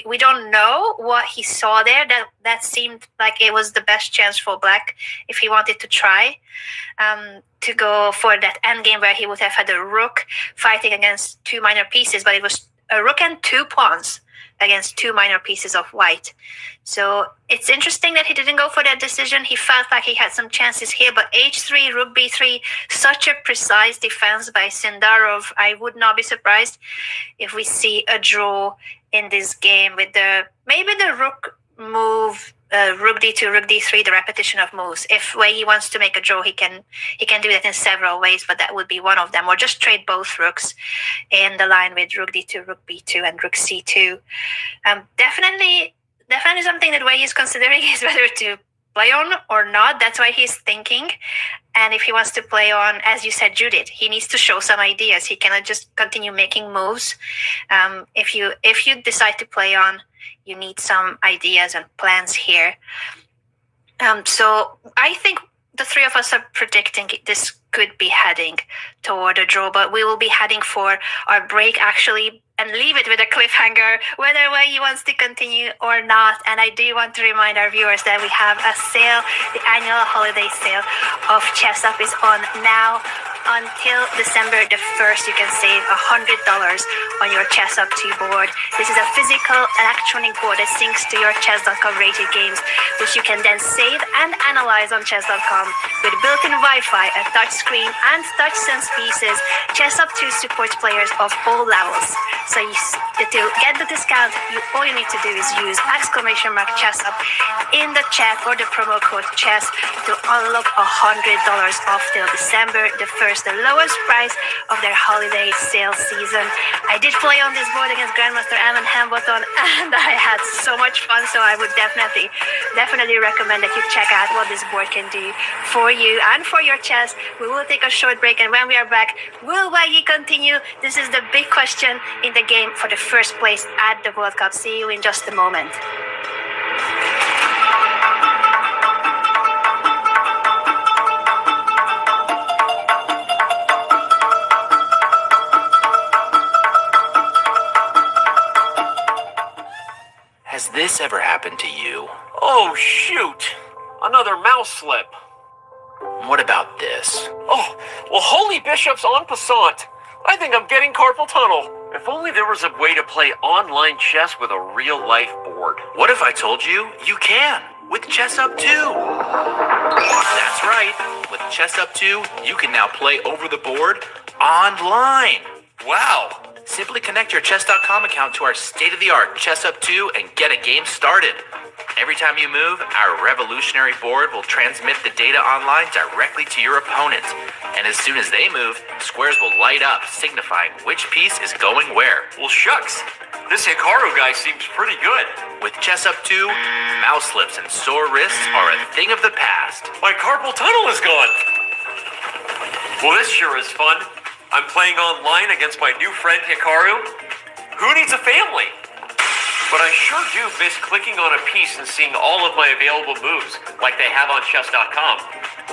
We don't know what he saw there. That seemed like it was the best chance for Black if he wanted to try. To go for that endgame where he would have had a rook fighting against two minor pieces, but it was a rook and two pawns against two minor pieces of white. So it's interesting that he didn't go for that decision. He felt like he had some chances here, but h3, rook b3, such a precise defense by Sindarov. I would not be surprised if we see a draw in this game with maybe the rook move, rook d2, rook d3, the repetition of moves. If WEI wants to make a draw, he can do that in several ways, but that would be one of them. Or just trade both rooks in the line with rook d2, rook b2, and rook c2. Definitely something that WEI is considering is whether to play on or not. That's why he's thinking. And if he wants to play on, as you said, Judith, he needs to show some ideas. He cannot just continue making moves. If you decide to play on, you need some ideas and plans here. So I think the three of us are predicting this could be heading toward a draw, but we will be heading for our break actually and leave it with a cliffhanger whether WEI wants to continue or not. And I do want to remind our viewers that we have a sale. The annual holiday sale of Chess Up is on now. Until December the 1st, you can save $100 on your Chess Up 2 board. This is a physical electronic board that syncs to your chess.com rated games, which you can then save and analyze on chess.com with built-in Wi-Fi, a touch screen, and touch-sense pieces. Chess Up 2 supports players of all levels. So to get the discount, all you need to do is use !Chess Up in the chat or the promo code CHESS to unlock $100 off till December the 1st. The lowest price of their holiday sale season. I did play on this board against Grandmaster Eamon Hambleton, and I had so much fun. So I would definitely recommend that you check out what this board can do for you and for your chess. We will take a short break, and when we are back, will WEI continue? This is the big question in the game for the first place at the World Cup. See you in just a moment. Has this ever happened to you? Oh, shoot! Another mouse slip. What about this? Oh, well, holy bishops en passant. I think I'm getting carpal tunnel. If only there was a way to play online chess with a real-life board. What if I told you you can with Chess Up 2? That's right. With Chess Up 2, you can now play over the board online. Wow, Simply connect your chess.com account to our state-of-the-art Chess Up 2 and get a game started. Every time you move, our revolutionary board will transmit the data online directly to your opponent. And as soon as they move, squares will light up, signifying which piece is going where. Well, shucks. This Hikaru guy seems pretty good. With Chess Up 2, mouse slips and sore wrists are a thing of the past. My carpal tunnel is gone. Well, this sure is fun. I'm playing online against my new friend Hikaru. Who needs a family? But I sure do miss clicking on a piece and seeing all of my available moves, like they have on chess.com.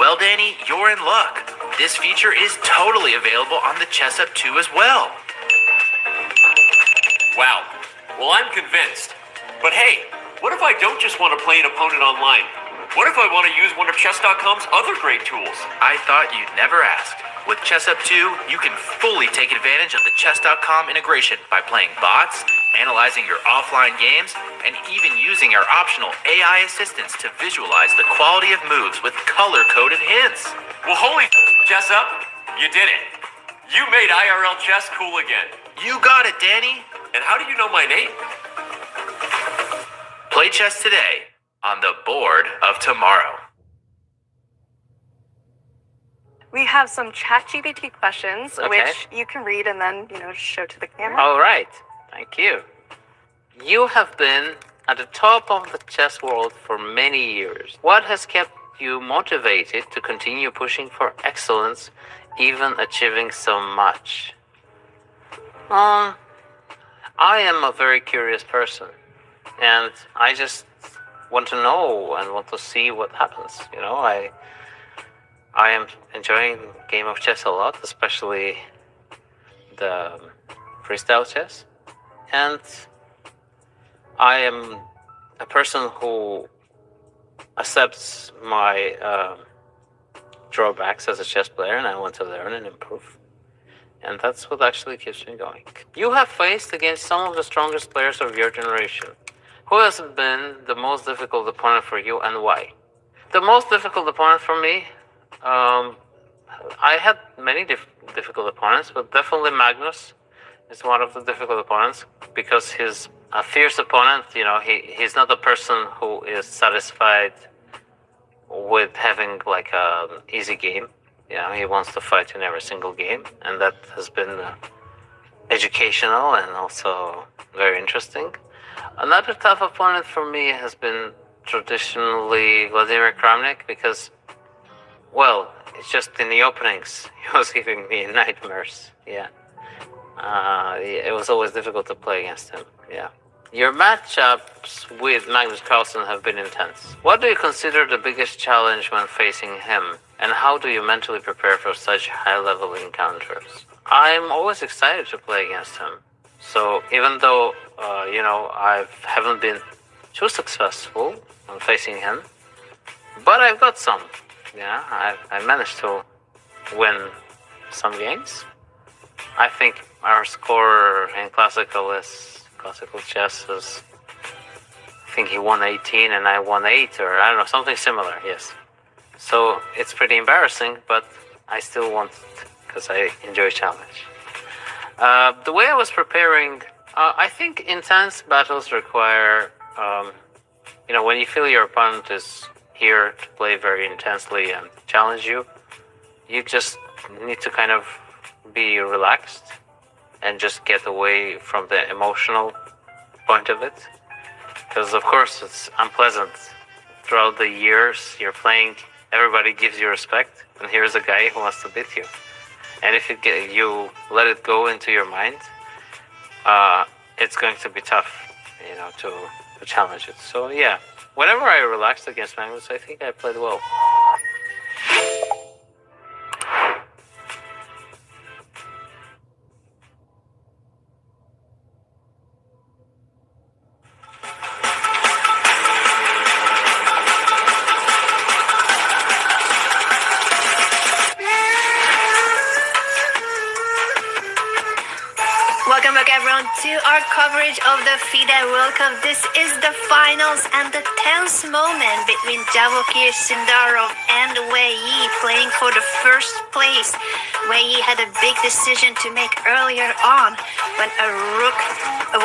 Well, Danny, you're in luck. This feature is totally available on the Chess Up 2 as well. Wow. Well, I'm convinced. But hey, what if I don't just want to play an opponent online? What if I want to use one of chess.com's other great tools? I thought you'd never ask. With Chess Up 2, you can fully take advantage of the chess.com integration by playing bots, analyzing your offline games, and even using our optional AI assistants to visualize the quality of moves with color-coded hints. Well, holy Chess Up, you did it. You made IRL chess cool again. You got it, Danny. And how do you know my name? Play chess today on the board of tomorrow. We have some ChatGPT questions, Okay. which you can read and then, show to the camera. All right, thank you. You have been at the top of the chess world for many years. What has kept you motivated to continue pushing for excellence, even achieving so much? I am a very curious person, and I just want to know and want to see what happens. I am enjoying the game of chess a lot, especially the freestyle chess. And I am a person who accepts my drawbacks as a chess player, and I want to learn and improve. And that's what actually keeps me going. You have faced against some of the strongest players of your generation. Who has been the most difficult opponent for you, and why? The most difficult opponent for me, I had many difficult opponents, but definitely Magnus is one of the difficult opponents because he's a fierce opponent. He's not a person who is satisfied with having like an easy game. He wants to fight in every single game, and that has been educational and also very interesting. Another tough opponent for me has been traditionally Vladimir Kramnik because, well, it's just in the openings, he was giving me nightmares. It was always difficult to play against him. Your matchups with Magnus Carlsen have been intense. What do you consider the biggest challenge when facing him, and how do you mentally prepare for such high-level encounters? I'm always excited to play against him. So even though, I haven't been too successful on facing him, but I've got some. I managed to win some games. I think our score in classical chess is, I think he won 18 and I won 8, or I don't know, something similar, yes. So it's pretty embarrassing, but I still want it because I enjoy challenge. The way I was preparing, I think intense battles require, when you feel your opponent is here to play very intensely and challenge you, you just need to kind of be relaxed and just get away from the emotional point of it. Because of course it's unpleasant. Throughout the years you're playing, everybody gives you respect, and here's a guy who wants to beat you. And if you let it go into your mind, it's going to be tough, to challenge it. So yeah, whenever I relaxed against Magnus, I think I played well. Welcome back, everyone, to our coverage of the FIDE World Cup. This is the finals and the tense moment between Javokhir, Sindarov, and WEI playing for the first place. WEI had a big decision to make earlier on when a rook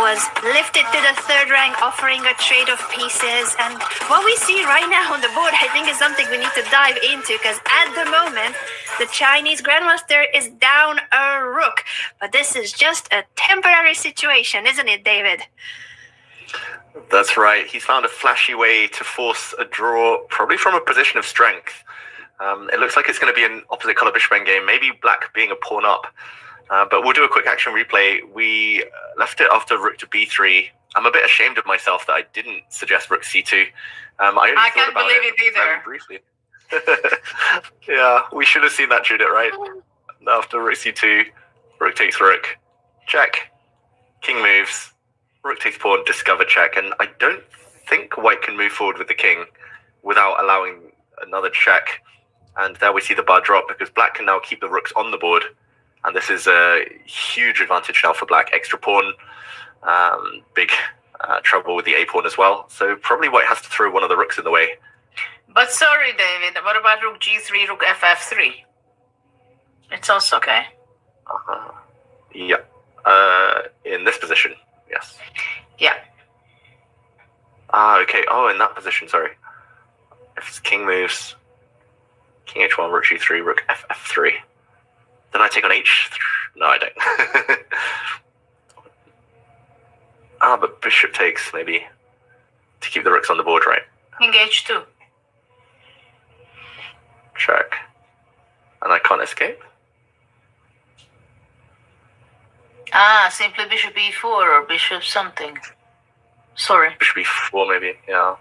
was lifted to the third rank, offering a trade of pieces. And what we see right now on the board, I think, is something we need to dive into, because at the moment, the Chinese Grandmaster is down a rook. But this is just a temporary situation, isn't it, David? That's right. He's found a flashy way to force a draw, probably from a position of strength. It looks like it's going to be an opposite color bishop endgame, maybe black being a pawn up. But we'll do a quick action replay. We left it after rook to b3. I'm a bit ashamed of myself that I didn't suggest rook c2. I can't believe it either. Very briefly. Yeah, we should have seen that, Judith, right? After rook c2, rook takes rook, check, king moves, rook takes pawn, discover check. And I don't think white can move forward with the king without allowing another check. And there we see the bar drop, because black can now keep the rooks on the board. And this is a huge advantage now for black. Extra pawn, big trouble with the a pawn as well. So probably white has to throw one of the rooks in the way. But sorry, David, what about rook g3, rook ff3? It's also okay. Yeah. In this position, yes. Yeah. Okay. Oh, in that position, sorry. If king moves, king h1, rook g3, rook ff3. Then I take on h. No, I don't. But bishop takes, maybe, to keep the rooks on the board, right? King h2. Check. And I can't escape? Simply bishop e4 or bishop something. Sorry. Bishop e4, maybe, yeah.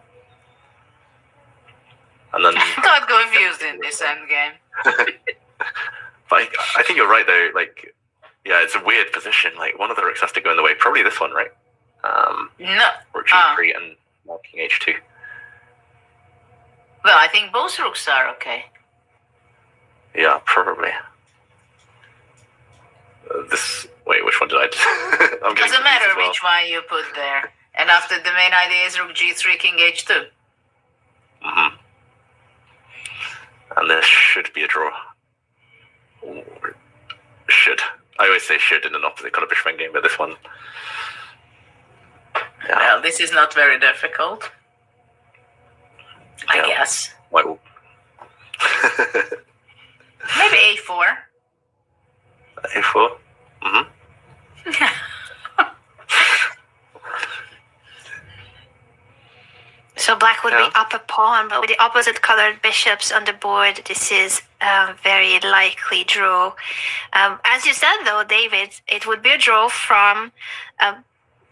And then... Got confused in this endgame. But I think you're right, though. Like, yeah, it's a weird position. Like, one of the rooks has to go in the way. Probably this one, right? No. Rook g3 and now king h2. Well, I think both rooks are okay. Yeah, probably. Wait, which one did I? I'm getting Doesn't matter confused as well. which one you put there. And after the main idea is rook g3, king h2. Mm-hmm. And this should be a draw. Should. I always say should in an opposite color bishop endgame, but this one. Yeah. Well, this is not very difficult. I guess. White. Maybe a4. a4. Mm-hmm. So black would be up a pawn, but with the opposite colored bishops on the board, this is a very likely draw. As you said, though, David, it would be a draw from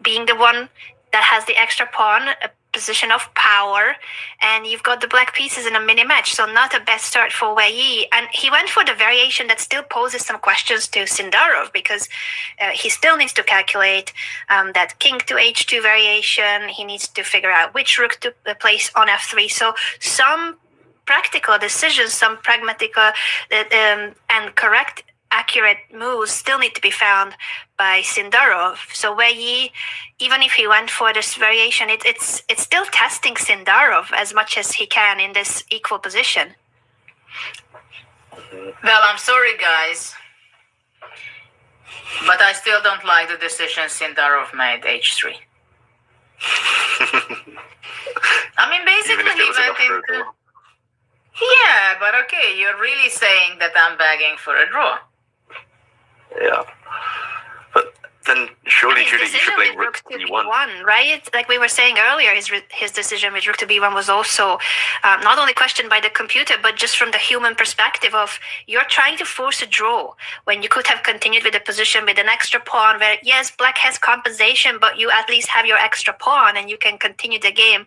being the one that has the extra pawn, a position of power, and you've got the black pieces in a mini match, so not a best start for WEI. And he went for the variation that still poses some questions to Sindarov, because he still needs to calculate that king to h2 variation. He needs to figure out which rook to place on f3. So some practical decisions, some pragmatic and correct, accurate moves still need to be found by Sindarov. So WEI, even if he went for this variation, it's still testing Sindarov as much as he can in this equal position. Well, I'm sorry, guys, but I still don't like the decision Sindarov made, h3. I mean, basically he went into... Yeah, but okay, you're really saying that I'm begging for a draw. Yeah. But then surely, Judith, you should blame rook to b1, right? Like we were saying earlier, his decision with rook to b1 was also not only questioned by the computer, but just from the human perspective of you're trying to force a draw when you could have continued with the position with an extra pawn where, yes, black has compensation, but you at least have your extra pawn and you can continue the game.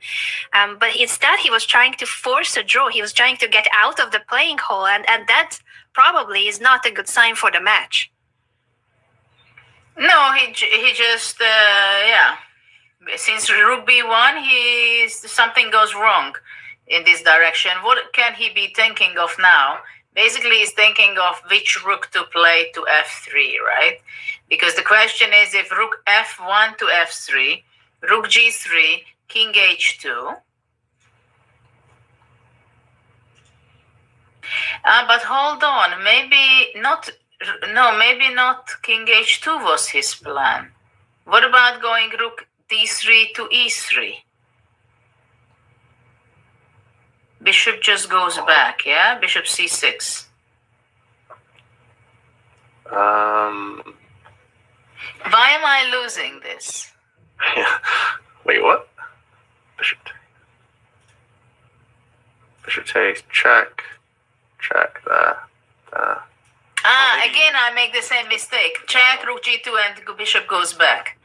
But instead, he was trying to force a draw. He was trying to get out of the playing hole, and that probably is not a good sign for the match. No, he just Since rook b1, something goes wrong in this direction. What can he be thinking of now? Basically, he's thinking of which rook to play to f3, right? Because the question is if rook f1 to f3, rook g3, king h2. But hold on, maybe not no, maybe not. King h2 was his plan. What about going rook d3 to e3? Bishop just goes back, yeah? Bishop c6. Why am I losing this? Yeah. Wait, what? Bishop takes, check, there. Again, I make the same mistake. Check, rook g2, and bishop goes back.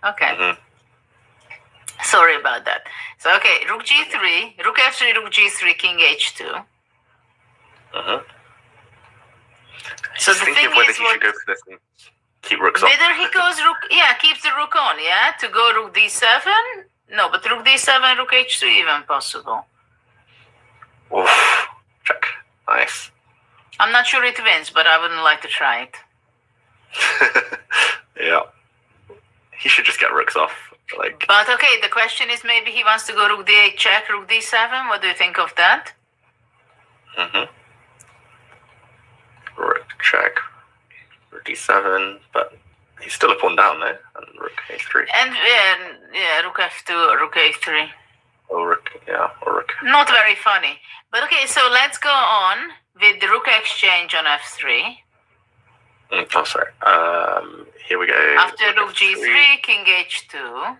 Okay. Mm-hmm. Sorry about that. So, okay, rook g3, rook f3, rook g3, king h2. So Just the thinking thing of whether is, he should go for this and keep rooks on. whether he goes rook, keeps the rook on, to go rook d7. No, but rook d7, rook h3 even possible. Oof. Check. Nice. I'm not sure it wins, but I wouldn't like to try it. Yeah. He should just get rooks off. Like. But okay, the question is maybe he wants to go rook d8 check, rook d7. What do you think of that? Rook check. Rook d7, but he's still a pawn down there. And rook a3. And rook f2, rook a3. Or rook. Not very funny. But okay, so let's go on with the rook exchange on f3. Oh, sorry. Here we go. After rook g3, king h2.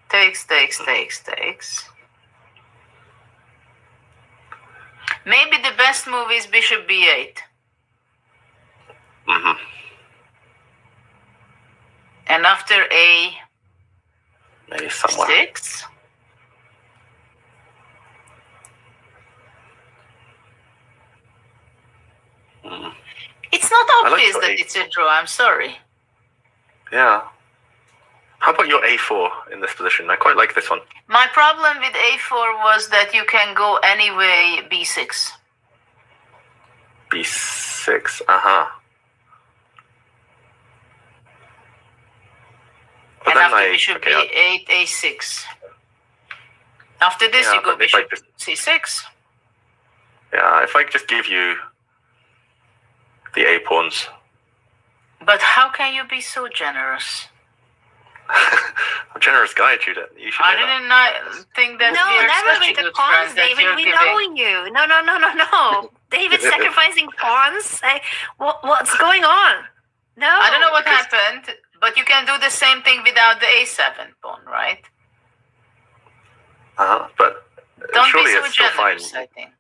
Takes. Maybe the best move is bishop b8. And after a maybe somewhere. 6. It's not obvious your that A4. it's a draw. I'm sorry. Yeah. How about your a4 in this position? I quite like this one. My problem with a4 was that you can go any way b6. b6. But And then after bishop b8, a6. After this, you go but if I bishop c6. Yeah, if I just give you the a pawns. But how can you be so generous? I'm a generous guy, Judith. You should know I didn't think that No, we are never such a with the good pawns, friend that David. you're We giving. know you. No. David sacrificing pawns. What's going on? No. I don't know what happened, but you can do the same thing without the a7 pawn, right? But Don't surely be so it's still fine. generous, I think.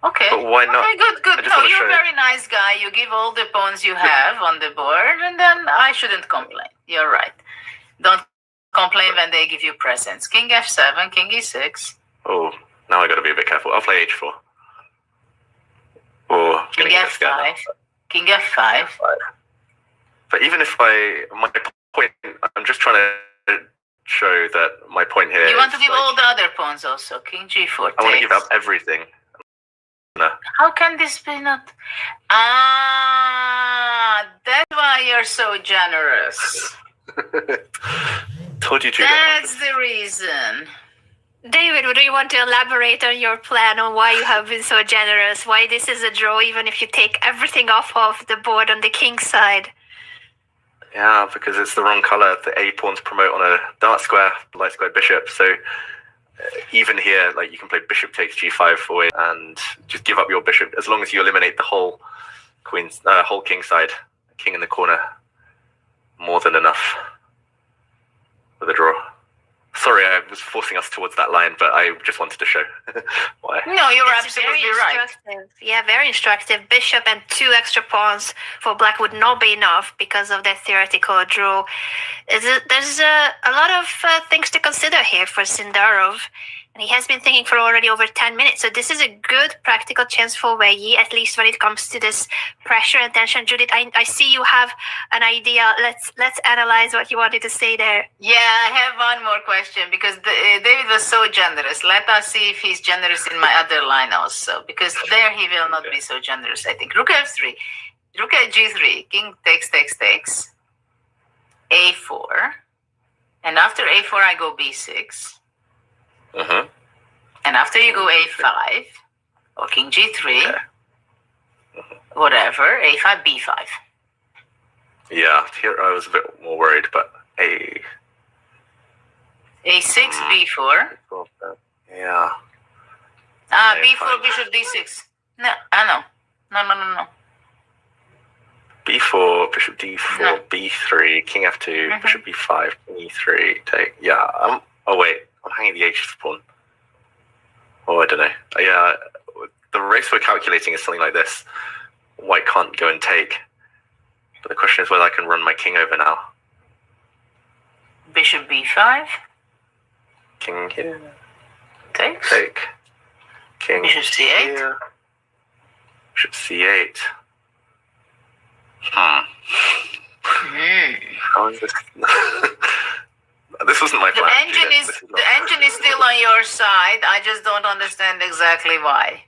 Okay. But why not? Okay, good. I just No, wanna you're show a you. very nice guy. You give all the pawns you have on the board, and then I shouldn't complain. You're right. Don't complain when they give you presents. King f7, king e6. Oh, now I got to be a bit careful. I'll play h4. Oh, I'm King gonna get scared now. f5. King f5. But even if my point, I'm just trying to show that my point here. You want to is, give like, all the other pawns also. King g4 I want to give takes. up everything. No. How can this be not? That's why you're so generous. Told you, Judith. That's the reason. David, do you want to elaborate on your plan on why you have been so generous? Why this is a draw, even if you take everything off of the board on the king side? Yeah, because it's the wrong color. The a pawns promote on a dark square, light square bishop. So even here, like, you can play bishop takes g5 forward and just give up your bishop as long as you eliminate the whole whole king side, king in the corner. More than enough for the draw. Sorry, I was forcing us towards that line, but I just wanted to show why. No, you're It's absolutely very right. instructive. Yeah, very instructive. Bishop and 2 extra pawns for black would not be enough because of that theoretical draw. There's a lot of things to consider here for Sindarov. And he has been thinking for already over 10 minutes. So this is a good practical chance for WEI, at least when it comes to this pressure and tension. Judith, I see you have an idea. Let's analyze what you wanted to say there. Yeah, I have one more question because David was so generous. Let us see if he's generous in my other line also, because there he will not be so generous, I think. Rook f3, rook at g3, king takes, a4, and after a4 I go b6, Mm-hmm. and after you go a5 or king g3, whatever, a5, b5. Yeah, here I was a bit more worried, but a6, b4. Yeah. Ah, No, b4, fine. bishop d6. No, no. B4, bishop D4, No. B3, king F2, bishop B5, king E3, take. Yeah. Oh wait, I'm hanging the H pawn. Oh, I don't know. Yeah, the race we're calculating is something like this. White can't go and take. But the question is whether I can run my king over now. Bishop b5. King here, Takes. take. King Bishop c8. here. Bishop C8. How is this? This wasn't my The plan. engine Judith. is This the engine is still on your side. I just don't understand exactly why.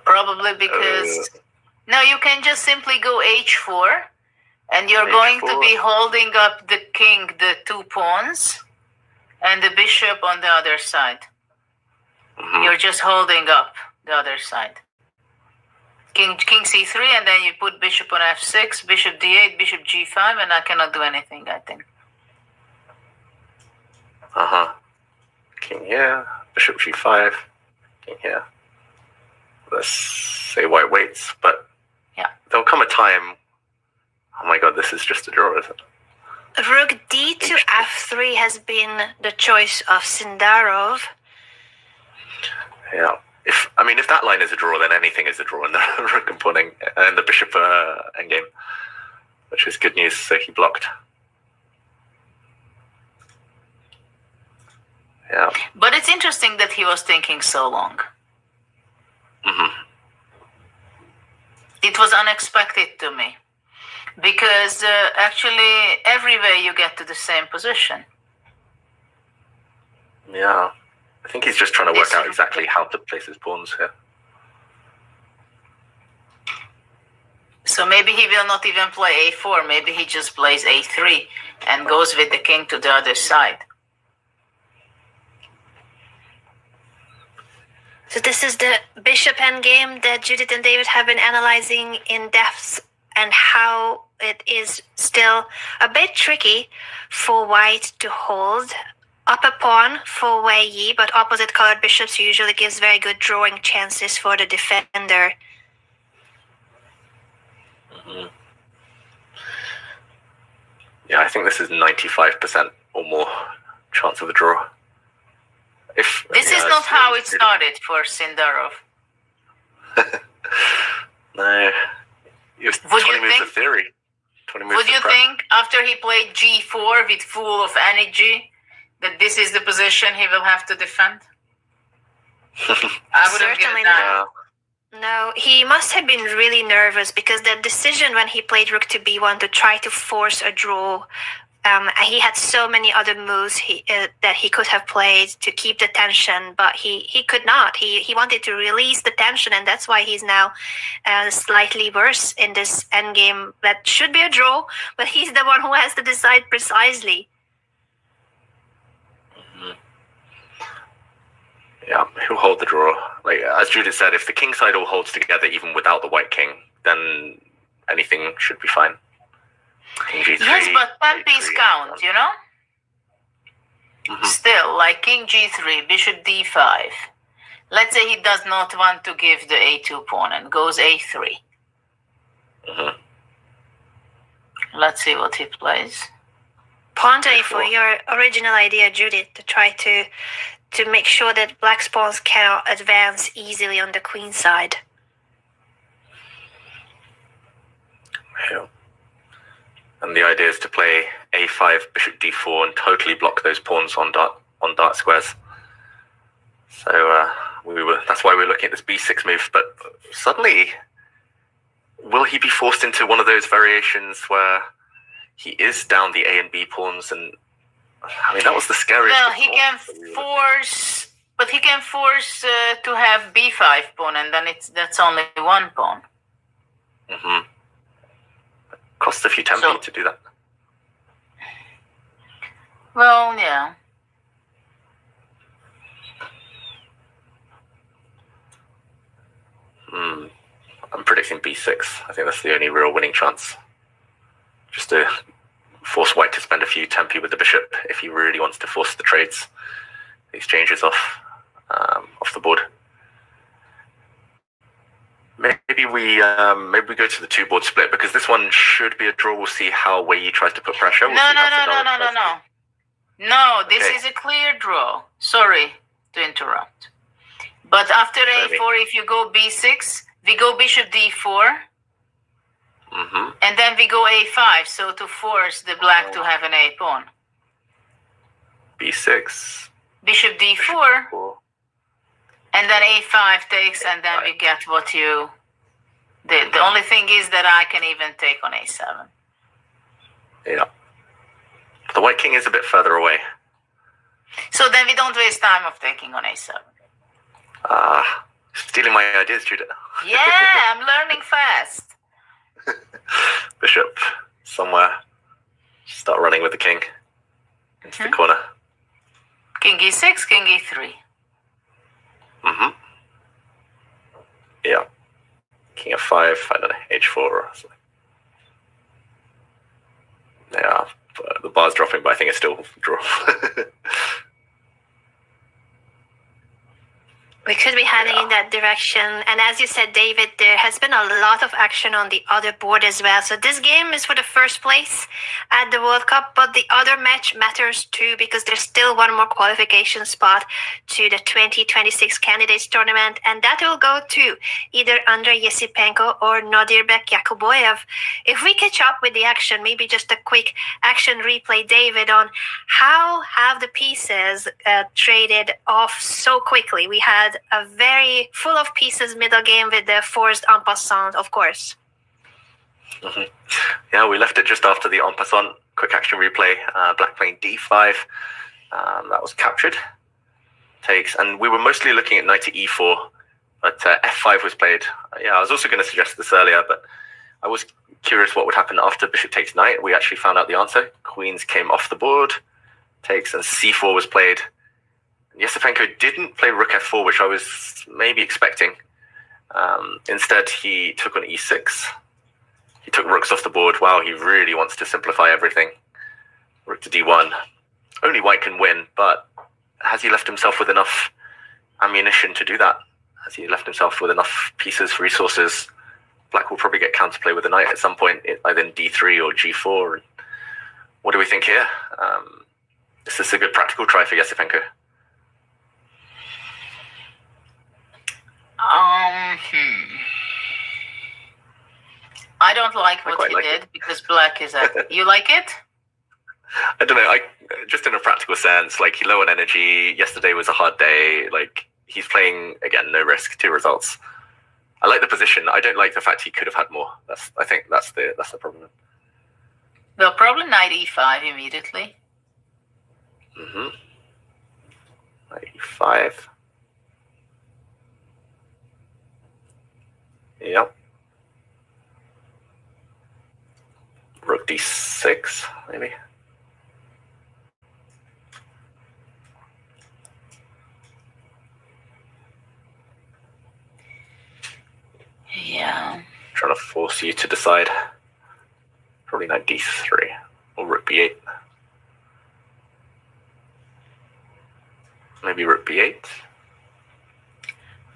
Probably because no, you can just simply go h4, and you're going to H4. be holding up the king, the 2 pawns, and the bishop on the other side. You're just holding up the other side. King c3, and then you put bishop on f6, bishop d8, bishop g5, and I cannot do anything, I think. King here, bishop G5, king here. Let's say white waits, but Yeah. there'll come a time. Oh my god, this is just a draw, isn't it? Rook d to f3 has been the choice of Sindarov. Yeah. If that line is a draw, then anything is a draw in the rook and pawning and the bishop endgame, which is good news. So he blocked. Yeah. But it's interesting that he was thinking so long. It was unexpected to me because actually every way you get to the same position. Yeah. I think he's just trying to work This out is- exactly how to place his pawns here. So maybe he will not even play a4. Maybe he just plays a3 and goes with the king to the other side. So this is the bishop endgame that Judith and David have been analyzing in depth, and how it is still a bit tricky for white to hold up a pawn for WEI, but opposite colored bishops usually gives very good drawing chances for the defender. Yeah, I think this is 95% or more chance of a draw. This is not how it started for Sindarov. No. It was Would 20 you moves think- of theory. 20 moves Would you of prep. think after he played g4 with full of energy that this is the position he will have to defend? I wouldn't Certainly give that. Yeah. No, he must have been really nervous because the decision when he played rook to b1 to try to force a draw, he had so many other moves that he could have played to keep the tension, but he could not. He wanted to release the tension, and that's why he's now slightly worse in this endgame that should be a draw, but he's the one who has to decide precisely. Yeah, he'll hold the draw. Like as Judith said, if the king side all holds together, even without the white king, then anything should be fine. King G3. Yes, but penpies H3, count, you know? Still, like king g3, bishop d5. Let's say he does not want to give the a2 pawn and goes a3. Let's see what he plays. Ponder for your original idea, Judith, to try to make sure that black's pawns cannot advance easily on the queen side. Yeah. And the idea is to play a5, bishop d4, and totally block those pawns on dart squares. So that's why we're looking at this b6 move. But suddenly, will he be forced into one of those variations where he is down the a and b pawns? And I mean, that was the scariest. Well, of he all. can force, but he can force to have b5 pawn, and then that's only one pawn. Costs a few tempi So- to do that. Well, yeah. I'm predicting b6. I think that's the only real winning chance. Just to force white to spend a few tempi with the bishop if he really wants to force the trades, the exchanges off the board. Maybe we go to the two board split, because this one should be a draw. We'll see how WEI tries to put pressure. We'll No, this is a clear draw. Sorry to interrupt. But after a4, if you go b6, we go bishop d4, and then we go a5, so to force the black to have an a pawn. b6. Bishop d4, and then a5 takes, and then we get what you did. The only thing is that I can even take on a7. Yeah. The white king is a bit further away. So then we don't waste time of taking on a7. Stealing my ideas, Judith. Yeah, I'm learning fast. Bishop somewhere. Start running with the king into the corner. King e6, king e3. Yeah. King f5, I don't know, h4 or something. Yeah, the bar's dropping, but I think it's still draw. We could be heading in that direction. And as you said, David, there has been a lot of action on the other board as well. So this game is for the first place at the World Cup, but the other match matters too, because there's still one more qualification spot to the 2026 Candidates Tournament, and that will go to either Andrei Esipenko or Nodirbek Yakubboev. If we catch up with the action, maybe just a quick action replay, David, on how have the pieces traded off so quickly. We had a very full of pieces middle game with the forced en passant, of course. Yeah, we left it just after the en passant. Quick action replay. Black playing d5. That was captured. Takes, and we were mostly looking at knight to e4, but f5 was played. Yeah, I was also going to suggest this earlier, but I was curious what would happen after bishop takes knight. We actually found out the answer. Queens came off the board. Takes, and c4 was played. Esipenko didn't play rook f4, which I was maybe expecting. Instead, he took on e6. He took rooks off the board. Wow, he really wants to simplify everything. Rook to d1. Only white can win, but has he left himself with enough ammunition to do that? Has he left himself with enough pieces, resources? Black will probably get counterplay with the knight at some point, either in d3 or g4. What do we think here? Is this a good practical try for Esipenko? I don't like what he did because black is at. You like it? I don't know. Just in a practical sense, like he low on energy. Yesterday was a hard day. Like he's playing again, no risk, 2 results. I like the position. I don't like the fact he could have had more. I think that's the problem. Well, probably knight e5 immediately. Knight e5. Yep. Rook d6, maybe. Yeah. Trying to force you to decide. Probably knight d3 or rook b8. Maybe rook b8.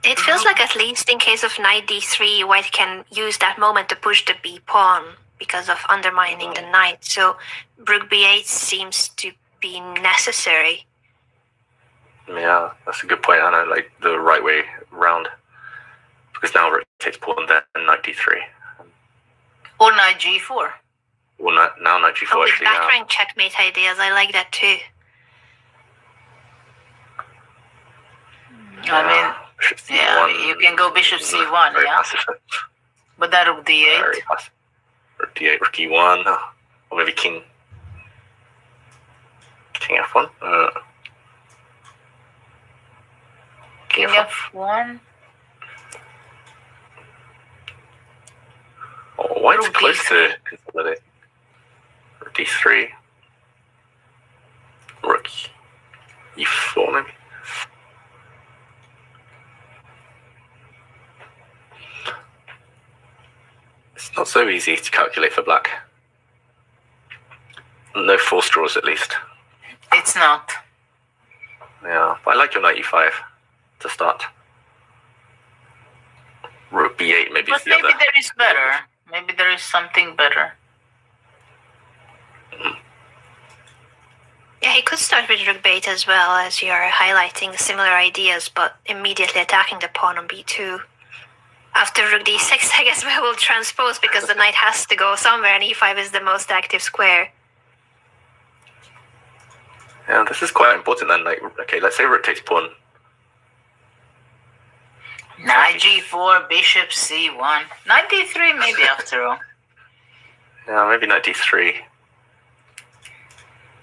It feels like at least in case of knight d3, white can use that moment to push the b pawn because of undermining the knight. So rook b8 seems to be necessary. Yeah, that's a good point, Anna. Like the right way round, because now rook takes pawn, then knight d3, or knight g4. Well, now knight g4 with actually. back rank checkmate ideas, I like that too. I mean, yeah, you can go bishop c1, yeah. Passive. But that rook d8. Very passive. Rook d8, rook e1, or maybe king f1. King f1. Oh, white's Rook close d3. to consolidate. Rook d3. Rook e4 maybe. It's not so easy to calculate for black. No forced draws, at least. It's not. Yeah, but I like your knight e5 to start. Rook b8 maybe But is the maybe other. there is better. Maybe there is something better. Yeah, he could start with rook b8 as well, as you're highlighting similar ideas, but immediately attacking the pawn on b2. After rook d6, I guess we will transpose because the knight has to go somewhere, and e5 is the most active square. Yeah, this is quite important then. Like, okay, let's say rook takes pawn. Knight g4, bishop c1. Knight d3 maybe after all. Yeah, maybe knight d3.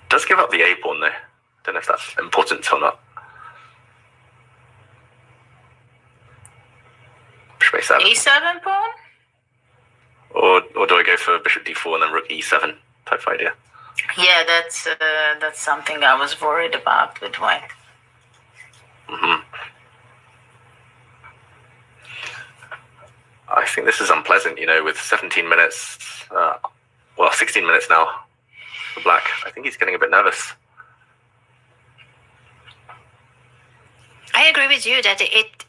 Does give up the a pawn though. Don't know if that's important or not. Bishop a7. e7 pawn? Or do I go for bishop d4 and then rook e7 type of idea? Yeah, that's something I was worried about with white. I think this is unpleasant, with 17 minutes, 16 minutes now for black. I think he's getting a bit nervous. I agree with you that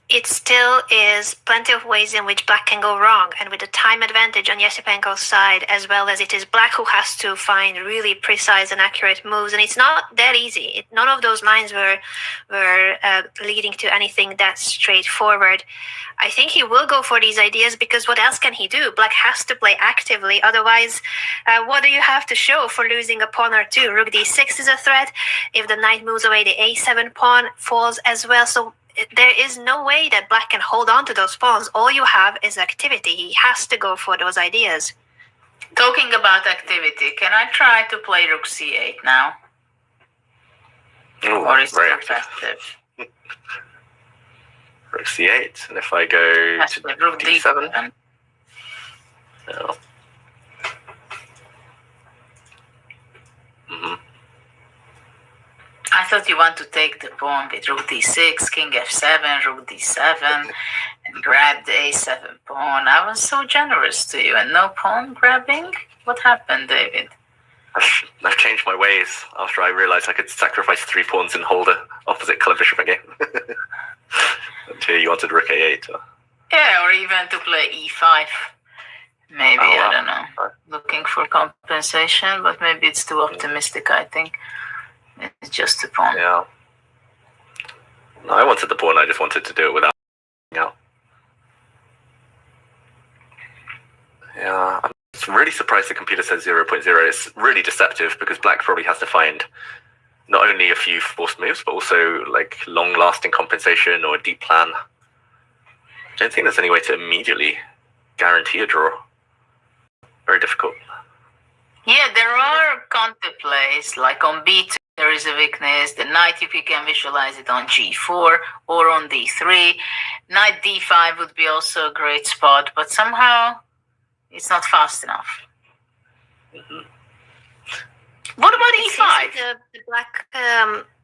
it still is plenty of ways in which black can go wrong, and with the time advantage on Esipenko's side, as well as it is black who has to find really precise and accurate moves, and it's not that easy. None of those lines were leading to anything that straightforward. I think he will go for these ideas because what else can he do? Black has to play actively, otherwise what do you have to show for losing a pawn or two? Rook d6 is a threat. If the knight moves away, the a7 pawn falls as well. So there is no way that black can hold on to those pawns. All you have is activity. He has to go for those ideas. Talking about activity, can I try to play rook c8 now? Ooh, Or is very it active. effective? Rook c8, and if I go That's to the rook d7, d7. no. I thought you want to take the pawn with rook d6, king f7, rook d7, and grab the a7 pawn. I was so generous to you, and no pawn grabbing? What happened, David? I've changed my ways after I realized I could sacrifice 3 pawns and hold a opposite color bishop again. Until you wanted rook a8. Yeah, or even to play e5. Maybe, Oh, wow. I don't know. Looking for compensation, but maybe it's too optimistic, I think. It's just a pawn. Yeah. No, I wanted the pawn, I just wanted to do it without out. Yeah, I'm really surprised the computer says 0.0. It's really deceptive because black probably has to find not only a few forced moves, but also like long-lasting compensation or a deep plan. I don't think there's any way to immediately guarantee a draw. Very difficult. Yeah, there are counter plays, like on b2 there is a weakness. The knight, if you can visualize it on g4 or on d3. Knight d5 would be also a great spot, but somehow it's not fast enough. What about It seems e5? like the black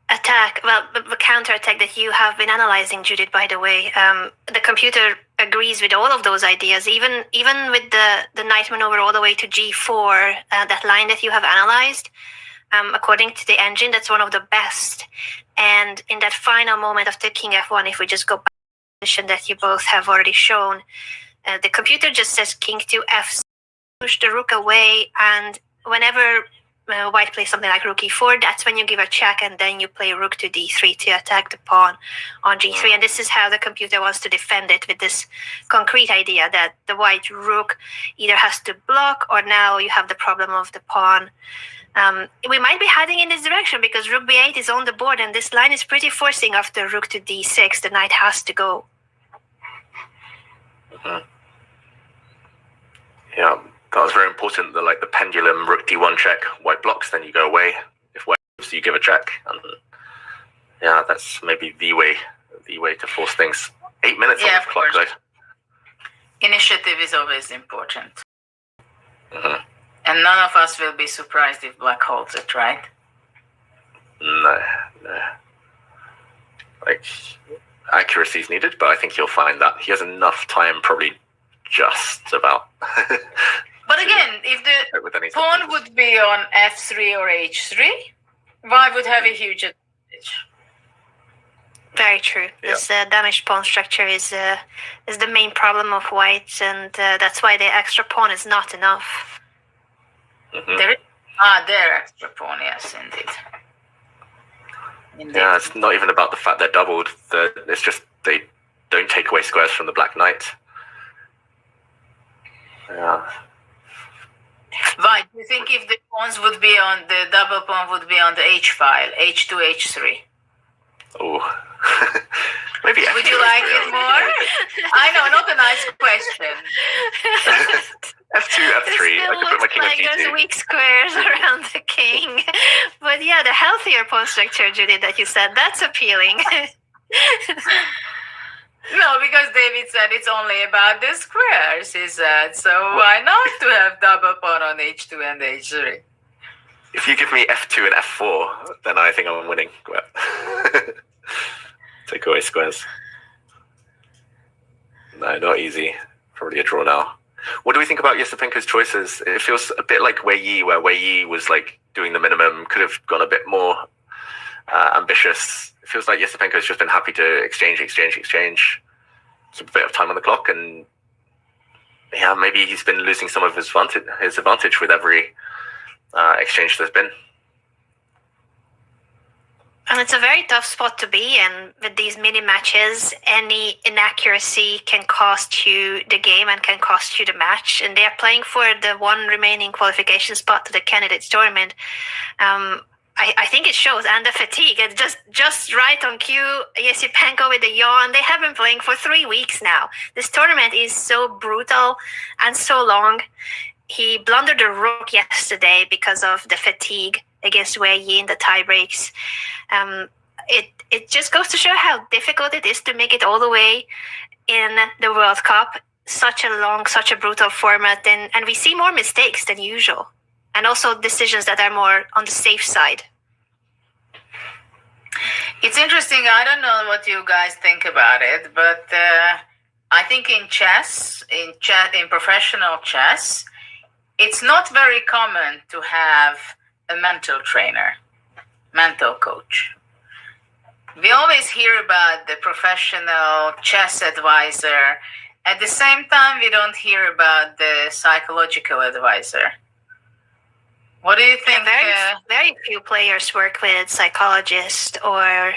attack, well, the counter attack that you have been analyzing, Judith, by the way, the computer agrees with all of those ideas, even with the knight maneuver all the way to g4, that line that you have analyzed. According to the engine, that's one of the best. And in that final moment of the king f1, if we just go back to the position that you both have already shown, the computer just says king to f, push the rook away, and whenever white plays something like rook e4, that's when you give a check, and then you play rook to d3 to attack the pawn on g3. And this is how the computer wants to defend it, with this concrete idea that the white rook either has to block, or now you have the problem of the pawn. We might be heading in this direction because rook b8 is on the board, and this line is pretty forcing after rook to d6. The knight has to go. Yeah, that was very important. The pendulum rook d1 check, white blocks, then you go away. If white moves, you give a check, and yeah, that's maybe the way to force things. 8 minutes on Yeah, the of clock, course. though. Initiative is always important. Mhm. And none of us will be surprised if black holds it, right? No. Like, accuracy is needed, but I think he'll find that he has enough time, probably just about. But again, if the with any pawn substances. would be on f3 or h3, white would have a huge advantage. Very true. Yeah. This damaged pawn structure is the main problem of white, and that's why the extra pawn is not enough. Mhm. There, extra pawn, yes, indeed. Yeah, it's not even about the fact they're doubled. It's just they don't take away squares from the black knight. Yeah. Right, do you think if the pawns would be on the double pawn would be on the h file, h2, h3? Oh. Maybe Would F2 you is like real. it more? I know, not a nice question. F2, F3. I could put my king on like G2. those weak squares around the king. But yeah, the healthier pawn structure, Judy, that you said, that's appealing. No, because David said it's only about the squares, he said. So why not to have double pawn on h2 and h3? If you give me F2 and F4, then I think I'm winning. Take away squares. No, not easy. Probably a draw now. What do we think about Esipenko's choices? It feels a bit like WEI, where WEI was like doing the minimum, could have gone a bit more ambitious. It feels like Esipenko's just been happy to exchange. Keep a bit of time on the clock, and yeah, maybe he's been losing some of his advantage with every exchange there's been. And it's a very tough spot to be in with these mini matches. Any inaccuracy can cost you the game and can cost you the match. And they are playing for the one remaining qualification spot to the candidates tournament. I think it shows, and the fatigue. It's just right on cue. Esipenko with the yawn. They have been playing for 3 weeks now. This tournament is so brutal and so long. He blundered the rook yesterday because of the fatigue against WEI in the tie breaks. It just goes to show how difficult it is to make it all the way in the World Cup. Such a long, such a brutal format, and we see more mistakes than usual, and also decisions that are more on the safe side. It's interesting. I don't know what you guys think about it, but I think in chess, in professional chess, it's not very common to have a mental trainer, mental coach. We always hear about the professional chess advisor. At the same time, we don't hear about the psychological advisor. What do you think? Very few players work with psychologists, or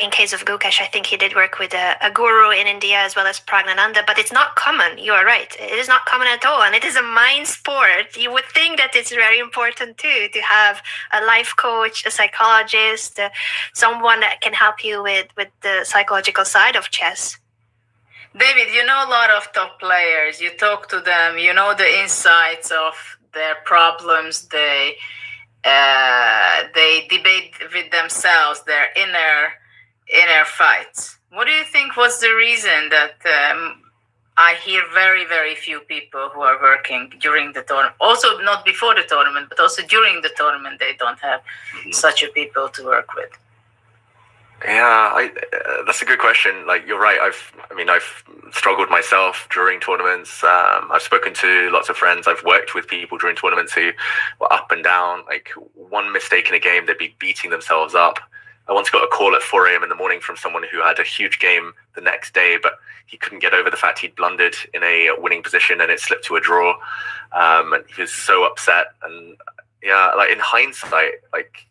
in case of Gukesh, I think he did work with a guru in India as well as Pragnananda, but it's not common. You are right. It is not common at all, and it is a mind sport. You would think that it's very important too, to have a life coach, a psychologist, someone that can help you with the psychological side of chess. David, you know a lot of top players. You talk to them. You know the insights of their problems. They debate with themselves their inner fights. What do you think was the reason that I hear very, very few people who are working during the tournament, also not before the tournament, but also during the tournament, they don't have such a people to work with? Yeah, that's a good question. Like, you're right. I've struggled myself during tournaments. I've spoken to lots of friends. I've worked with people during tournaments who were up and down. Like, one mistake in a game, they'd be beating themselves up. I once got a call at 4 a.m. in the morning from someone who had a huge game the next day, but he couldn't get over the fact he'd blundered in a winning position and it slipped to a draw. And he was so upset. And yeah, like, in hindsight, like,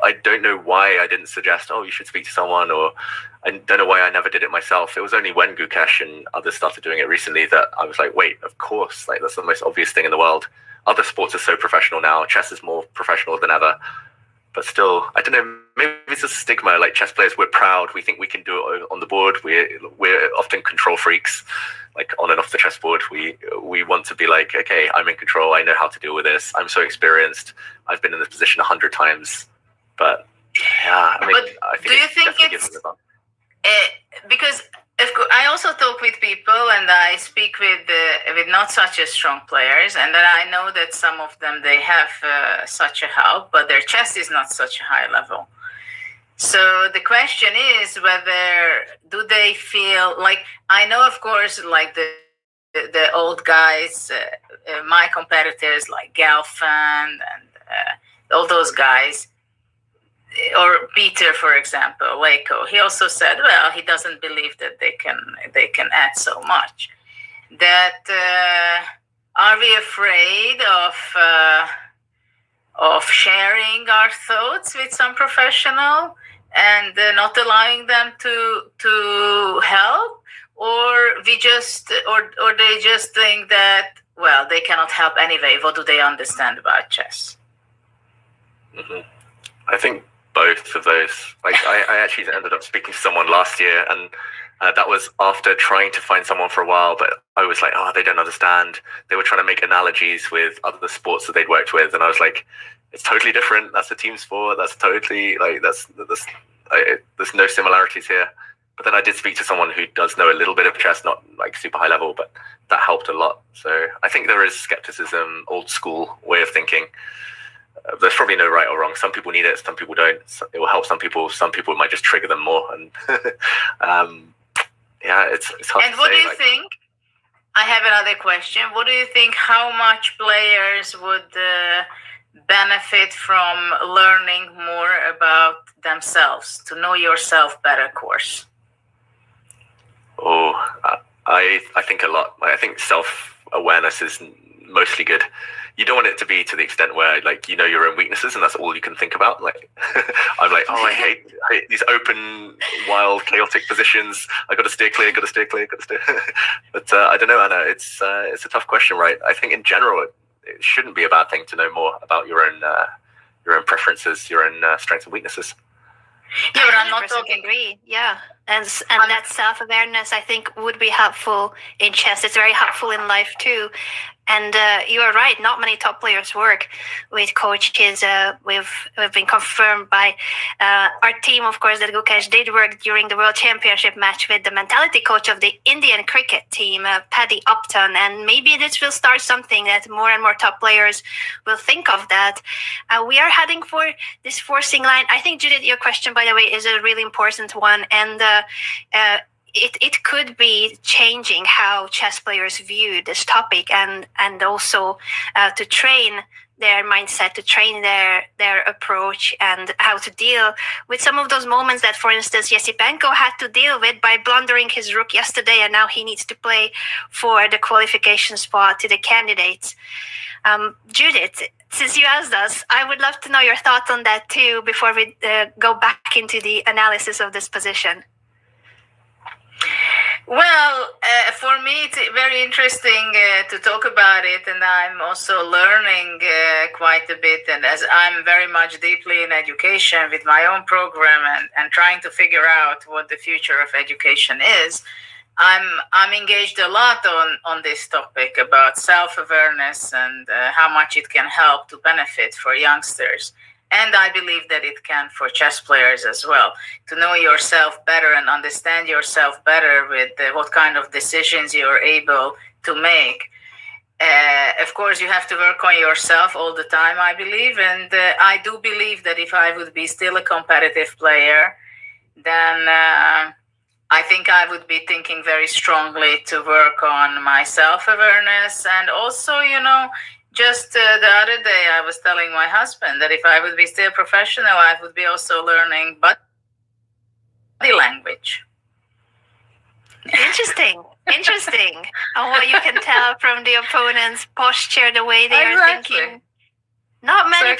I don't know why I didn't suggest, you should speak to someone, or I don't know why I never did it myself. It was only when Gukesh and others started doing it recently that I was like, wait, of course, like, that's the most obvious thing in the world. Other sports are so professional now. Chess is more professional than ever. But still, I don't know, maybe it's a stigma. Like, chess players, we're proud. We think we can do it on the board. We're often control freaks, like, on and off the chessboard. We want to be like, okay, I'm in control. I know how to deal with this. I'm so experienced. I've been in this position 100 times. But yeah, I think do you think it's because I also talk with people and I speak with not such a strong players, and that I know that some of them, they have such a help, but their chess is not such a high level. So the question is whether do they feel like, I know, of course, like the the old guys, my competitors like Galfand and all those guys, or Peter, for example, Waco, he also said, well, he doesn't believe that they can add so much. That are we afraid of sharing our thoughts with some professional and not allowing them to help, or we just or they just think that, well, they cannot help anyway. What do they understand about chess? Mm-hmm. I think both of those. Like I actually ended up speaking to someone last year, and that was after trying to find someone for a while, but I was like, oh, they don't understand. They were trying to make analogies with other sports that they'd worked with, and I was like, it's totally different. That's a team sport. That's totally like there's no similarities here. But then I did speak to someone who does know a little bit of chess, not like super high level, but that helped a lot. So I think there is skepticism, old school way of thinking. There's probably no right or wrong. Some people need it, some people don't. It will help some people. Some people it might just trigger them more. And yeah, it's hard to say. And what do you think? I have another question. What do you think? How much players would benefit from learning more about themselves, to know yourself better course? Oh, I think a lot. I think self-awareness is mostly good. You don't want it to be to the extent where, like, you know your own weaknesses and that's all you can think about. Like, I'm like, oh, I hate these open, wild, chaotic positions. I got to steer clear. But I don't know, Anna. It's a tough question, right? I think in general, it shouldn't be a bad thing to know more about your own preferences, your own strengths and weaknesses. Yeah, but I'm not talking. Agree. Yeah, and that self-awareness, I think, would be helpful in chess. It's very helpful in life too. And you are right. Not many top players work with coaches. We've been confirmed by our team, of course, that Gukesh did work during the World Championship match with the mentality coach of the Indian cricket team, Paddy Upton. And maybe this will start something that more and more top players will think of. That we are heading for this forcing line. I think, Judith, your question, by the way, is a really important one, and it could be changing how chess players view this topic, and also to train their mindset, to train their approach, and how to deal with some of those moments that, for instance, Esipenko had to deal with by blundering his rook yesterday, and now he needs to play for the qualification spot to the candidates. Judith, since you asked us, I would love to know your thoughts on that too before we go back into the analysis of this position. Well, for me, it's very interesting to talk about it, and I'm also learning quite a bit. And as I'm very much deeply in education with my own program and trying to figure out what the future of education is, I'm engaged a lot on this topic about self-awareness and how much it can help to benefit for youngsters. And I believe that it can for chess players as well, to know yourself better and understand yourself better with what kind of decisions you're able to make. Of course, you have to work on yourself all the time, I believe. And I do believe that if I would be still a competitive player, then I think I would be thinking very strongly to work on my self-awareness. And also, just the other day, I was telling my husband that if I would be still professional, I would be also learning body language. Interesting. On what you can tell from the opponent's posture, the way they are thinking. Not many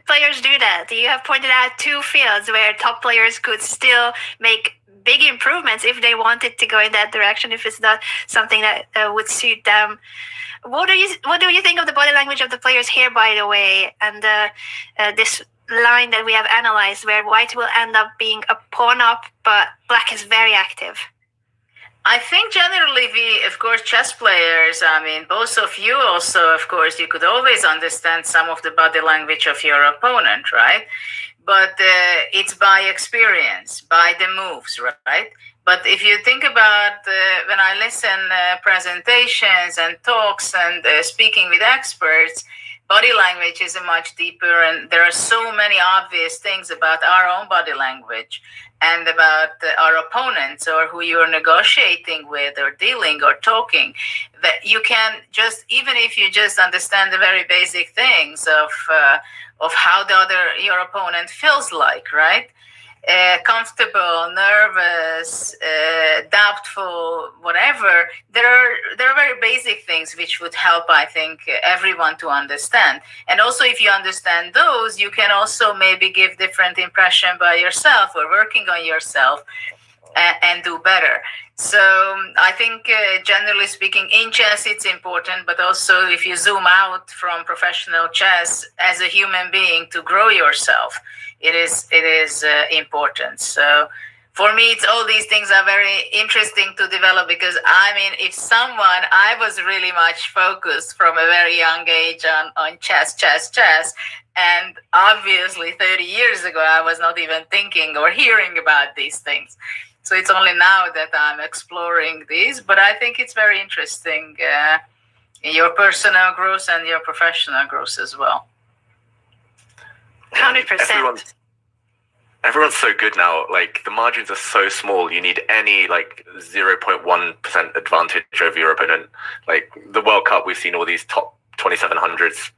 players do that. You have pointed out two fields where top players could still make big improvements if they wanted to go in that direction, if it's not something that would suit them. What do you think of the body language of the players here, by the way, and this line that we have analyzed where white will end up being a pawn up, but black is very active? I think generally of course, chess players, both of you also, of course, you could always understand some of the body language of your opponent, right? But it's by experience, by the moves, right? But if you think about when I listen presentations and talks and speaking with experts, body language is a much deeper, and there are so many obvious things about our own body language and about our opponents or who you're negotiating with or dealing or talking, that you can just, even if you just understand the very basic things of how your opponent feels like, right? Comfortable, nervous, doubtful, whatever. There are very basic things which would help, I think, everyone to understand. And also, if you understand those, you can also maybe give different impression by yourself or working on yourself and do better. So I think, generally speaking, in chess it's important, but also if you zoom out from professional chess as a human being to grow yourself, it is important. So for me, it's all these things are very interesting to develop, because I mean, if I was really much focused from a very young age on chess, and obviously 30 years ago, I was not even thinking or hearing about these things. So it's only now that I'm exploring these, but I think it's very interesting in your personal growth and your professional growth as well. 100%. Everyone's so good now. Like, the margins are so small. You need any 0.1% advantage over your opponent. Like the World Cup, we've seen all these top 2700s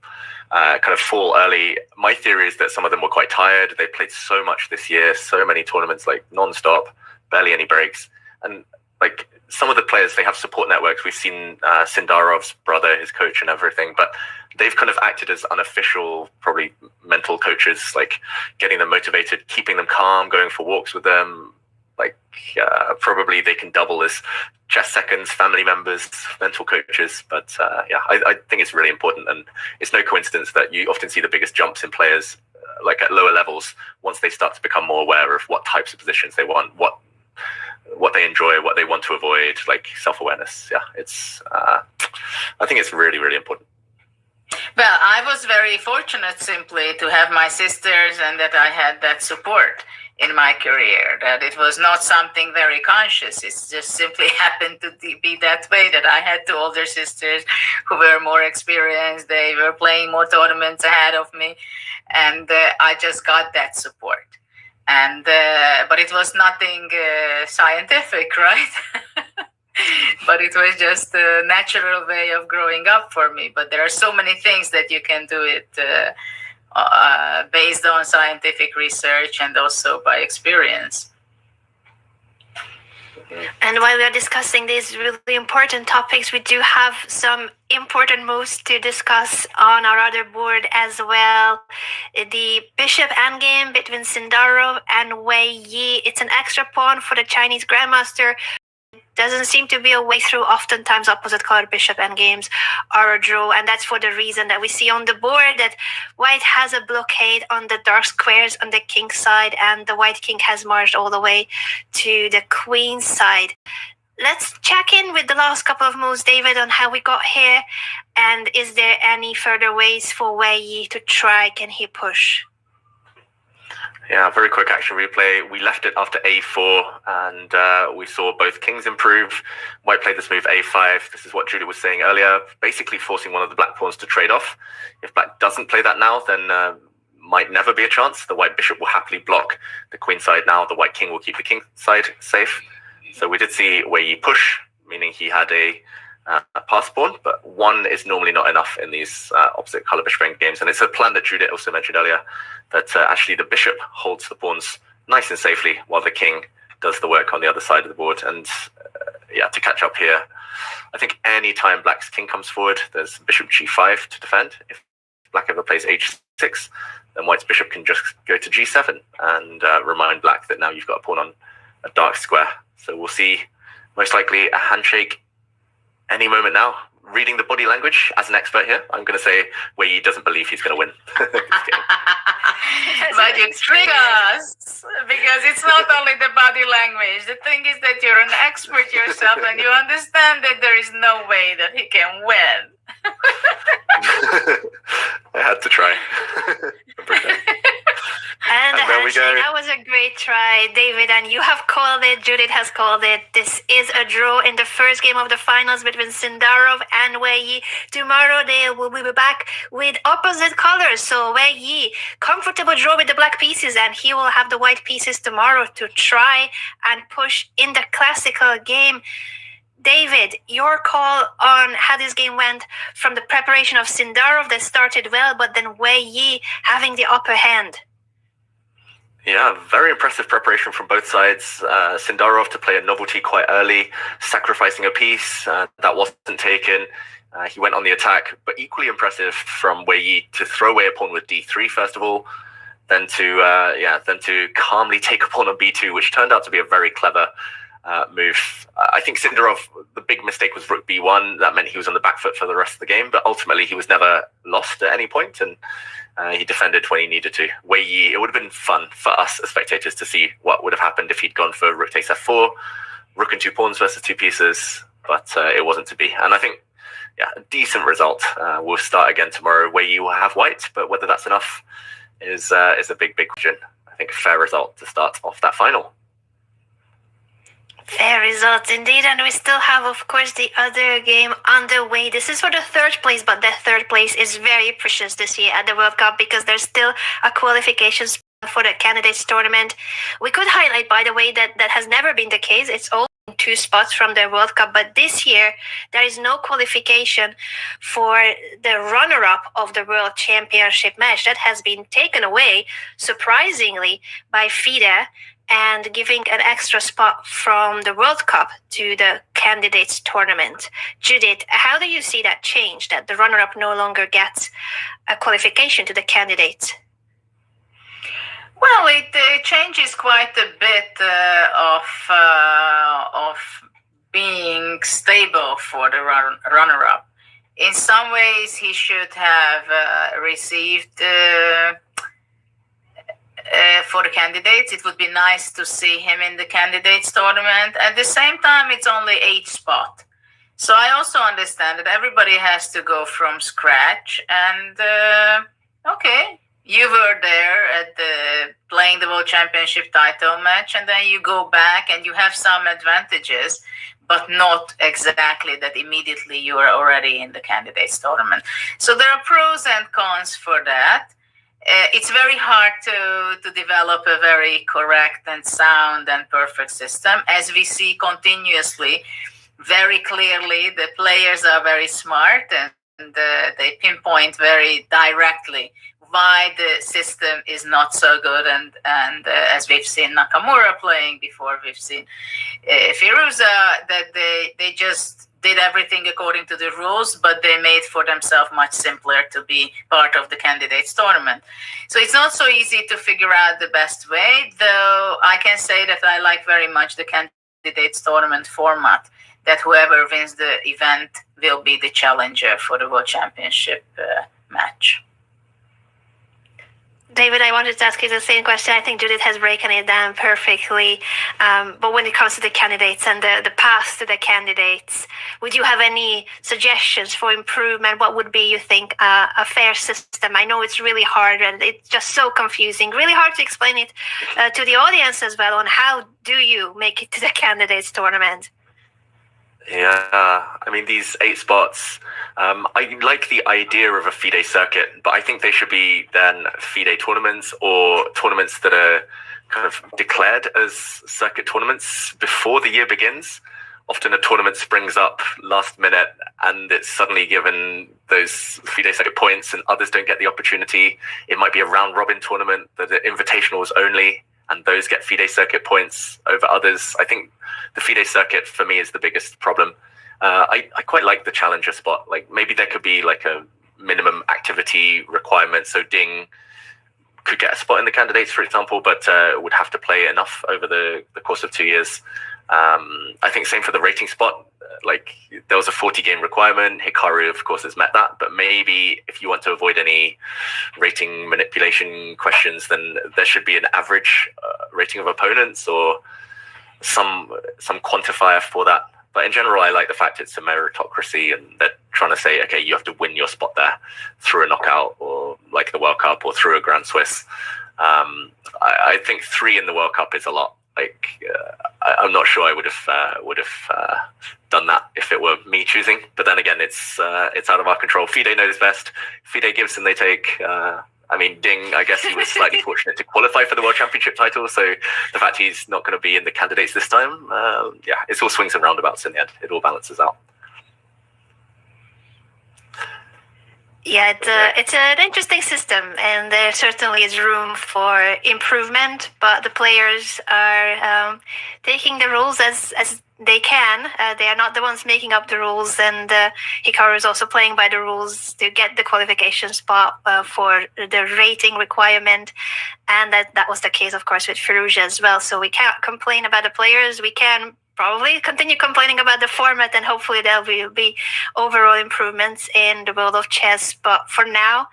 kind of fall early. My theory is that some of them were quite tired. They played so much this year, so many tournaments, like non-stop, barely any breaks. And like some of the players, they have support networks. We've seen Sindarov's brother, his coach and everything, but they've kind of acted as unofficial, probably mental coaches, like getting them motivated, keeping them calm, going for walks with them. Like probably they can double as chess seconds, family members, mental coaches. But I think it's really important. And it's no coincidence that you often see the biggest jumps in players like at lower levels once they start to become more aware of what types of positions they want, what they enjoy, what they want to avoid, like self-awareness. Yeah, it's I think it's really, really important. Well, I was very fortunate simply to have my sisters and that I had that support in my career, that it was not something very conscious. It just simply happened to be that way, that I had two older sisters who were more experienced. They were playing more tournaments ahead of me, and I just got that support. And but it was nothing scientific, right? But it was just a natural way of growing up for me. But there are so many things that you can do it based on scientific research and also by experience. And while we are discussing these really important topics, we do have some important moves to discuss on our other board as well. The bishop endgame between Sindarov and WEI. It's an extra pawn for the Chinese grandmaster. Doesn't seem to be a way through. Oftentimes opposite colored bishop endgames are a draw, and that's for the reason that we see on the board that white has a blockade on the dark squares on the king side, and the white king has marched all the way to the queen side. Let's check in with the last couple of moves, David, on how we got here, and is there any further ways for WEI to try? Can he push? Yeah, very quick action replay. We left it after a4, and we saw both kings improve. White played this move a5. This is what Judith was saying earlier, basically forcing one of the black pawns to trade off. If black doesn't play that now, then might never be a chance. The white bishop will happily block the queen side now. The white king will keep the king side safe. So we did see WEI push, meaning he had a pass pawn, but one is normally not enough in these opposite color bishop games. And it's a plan that Judith also mentioned earlier, that actually the bishop holds the pawns nice and safely while the king does the work on the other side of the board. And to catch up here, I think any time black's king comes forward, there's bishop g5 to defend. If black ever plays h6, then white's bishop can just go to g7 and remind black that now you've got a pawn on a dark square. So we'll see most likely a handshake any moment now. Reading the body language as an expert here, I'm going to say WEI doesn't believe he's going to win. But you trick us, because it's not only the body language. The thing is that you're an expert yourself and you understand that there is no way that he can win. I had to try. And the we go. That was a great try, David, and you have called it. Judith has called it. This is a draw in the first game of the finals between Sindarov and WEI. Tomorrow they will be back with opposite colors. So WEI, comfortable draw with the black pieces, and he will have the white pieces tomorrow to try and push in the classical game. David, your call on how this game went from the preparation of Sindarov that started well, but then WEI having the upper hand. Yeah, very impressive preparation from both sides. Sindarov to play a novelty quite early, sacrificing a piece that wasn't taken. He went on the attack, but equally impressive from WEI to throw away a pawn with d3 first of all, then to calmly take a pawn on b2, which turned out to be a very clever move. I think Sindarov, the big mistake was rook b1. That meant he was on the back foot for the rest of the game, but ultimately he was never lost at any point, and he defended when he needed to. WEI, it would have been fun for us as spectators to see what would have happened if he'd gone for rook takes f4, rook and 2 pawns versus 2 pieces, but it wasn't to be. And I think, a decent result. We'll start again tomorrow. WEI will have white, but whether that's enough is a big question. I think a fair result to start off that final. Fair results indeed, and we still have, of course, the other game on the way. This is for the third place, but the third place is very precious this year at the World Cup because there's still a qualification spot for the candidates tournament. We could highlight, by the way, that has never been the case. It's all 2 spots from the World Cup, but this year there is no qualification for the runner-up of the World Championship match. That has been taken away, surprisingly, by FIDE, and giving an extra spot from the World Cup to the candidates tournament. Judith, how do you see that change, that the runner-up no longer gets a qualification to the candidates? Well, it changes quite a bit of being stable for the runner-up. In some ways, he should have received for the candidates. It would be nice to see him in the candidates tournament. At the same time, it's only 8 spot. So I also understand that everybody has to go from scratch. And okay, you were there at playing the World Championship title match, and then you go back and you have some advantages, but not exactly that immediately you are already in the candidates tournament. So there are pros and cons for that. It's very hard to develop a very correct and sound and perfect system. As we see continuously, very clearly, the players are very smart and they pinpoint very directly why the system is not so good. And as we've seen Nakamura playing before, we've seen Firuza, that they just did everything according to the rules, but they made for themselves much simpler to be part of the candidates tournament. So it's not so easy to figure out the best way, though I can say that I like very much the candidates tournament format, that whoever wins the event will be the challenger for the World Championship match. David, I wanted to ask you the same question. I think Judith has broken it down perfectly. But when it comes to the candidates and the path to the candidates, would you have any suggestions for improvement? What would be, you think, a fair system? I know it's really hard and it's just so confusing. Really hard to explain it to the audience as well on how do you make it to the candidates tournament? Yeah, I mean, these 8 spots, I like the idea of a FIDE circuit, but I think they should be then FIDE tournaments or tournaments that are kind of declared as circuit tournaments before the year begins. Often a tournament springs up last minute and it's suddenly given those FIDE circuit points and others don't get the opportunity. It might be a round robin tournament that are invitationals only, and those get FIDE circuit points over others. I think the FIDE circuit for me is the biggest problem. I quite like the challenger spot. Like maybe there could be like a minimum activity requirement. So Ding could get a spot in the candidates, for example, but would have to play enough over the course of 2 years. I think same for the rating spot. Like there was a 40-game requirement. Hikaru, of course, has met that. But maybe if you want to avoid any rating manipulation questions, then there should be an average rating of opponents or some quantifier for that. But in general, I like the fact it's a meritocracy and they're trying to say, okay, you have to win your spot there through a knockout or like the World Cup or through a Grand Swiss. I think 3 in the World Cup is a lot. Like, I'm not sure I would have done that if it were me choosing. But then again, it's out of our control. FIDE knows best. FIDE gives and they take. I mean, Ding, I guess he was slightly fortunate to qualify for the World Championship title. So the fact he's not going to be in the candidates this time, it's all swings and roundabouts in the end. It all balances out. Yeah, it's an interesting system, and there certainly is room for improvement. But the players are taking the rules as they can. They are not the ones making up the rules, and Hikaru is also playing by the rules to get the qualification spot for the rating requirement, and that was the case, of course, with Firouzja as well. So we can't complain about the players. We can probably continue complaining about the format, and hopefully there will be overall improvements in the world of chess. But for now,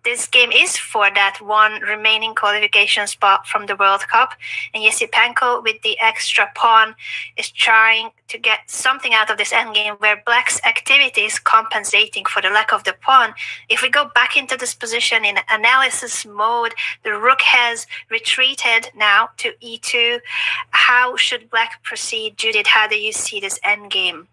this game is for that one remaining qualification spot from the World Cup, and Esipenko, with the extra pawn, is trying to get something out of this endgame where Black's activity is compensating for the lack of the pawn. If we go back into this position in analysis mode, the rook has retreated now to e2. How should Black proceed? Judith, how do you see this endgame?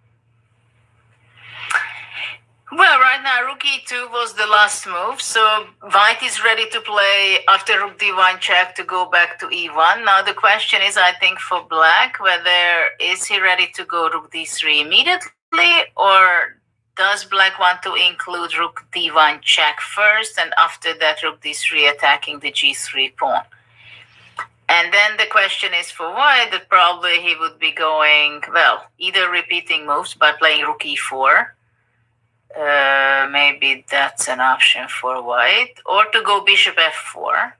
Well, right now, rook e2 was the last move, so White is ready to play after rook d1 check to go back to e1. Now the question is, I think, for Black, whether is he ready to go rook d3 immediately, or does Black want to include rook d1 check first, and after that rook d3 attacking the g3 pawn? And then the question is for White, that probably he would be going, well, either repeating moves by playing rook e4, maybe that's an option for White, or to go bishop f4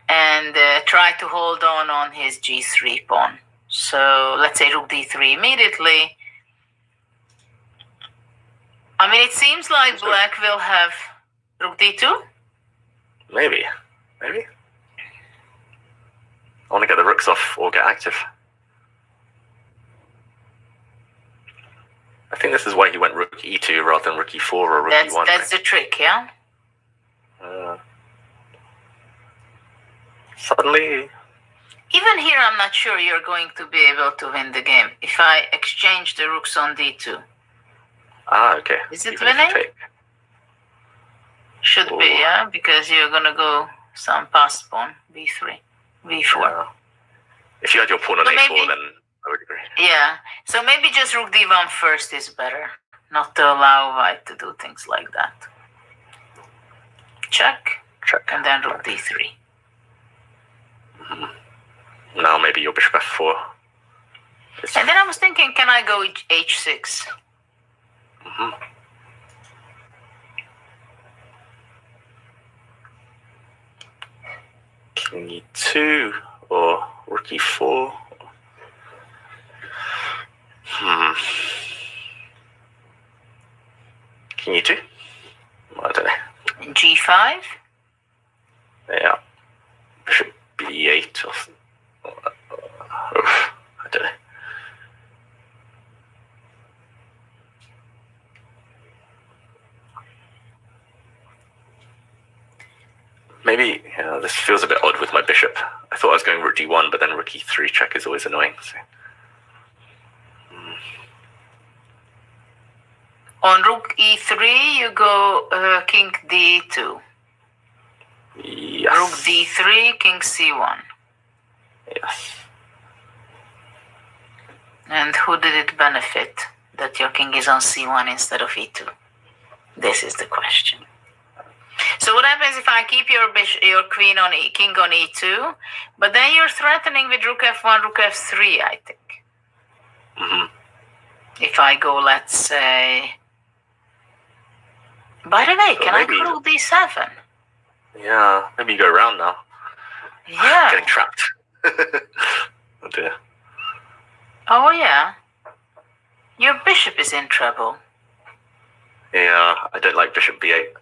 and try to hold on his g3 pawn. So let's say rook d3 immediately. I mean, it seems like Black will have rook d2. Maybe. I want to get the rooks off or get active. I think this is why he went rook e2 rather than rook e4 or rook e1. That's the trick, yeah? Suddenly... Even here, I'm not sure you're going to be able to win the game. If I exchange the rooks on d2. Ah, okay. Is it Even if you winning? take. Should be, yeah? Because you're going to go some past pawn, b3, b4. Yeah. If you had your pawn on So a4, maybe- then I would agree. Yeah, so maybe just rook d1 first is better, not to allow White to do things like that. Check, and then rook d3. Now maybe your bishop f4. And then I was thinking, can I go h6? King e2 or rook e4. King e2? I don't know. g5? Yeah. Bishop b8 or something. I don't know. Maybe this feels a bit odd with my bishop. I thought I was going rook d1, but then rook e3 check is always annoying. So. On rook e3, you go king d2. Yes. Rook d3, king c1. Yes. And who did it benefit that your king is on c1 instead of e2? This is the question. So what happens if I keep your queen on king on e2, but then you're threatening with rook f1, rook f3, I think. If I go, let's say... By the way, So can maybe- I go rook d7? Yeah, maybe you go around now. Yeah. Getting trapped. Oh dear. Oh, yeah. Your bishop is in trouble. Yeah, I don't like bishop b8.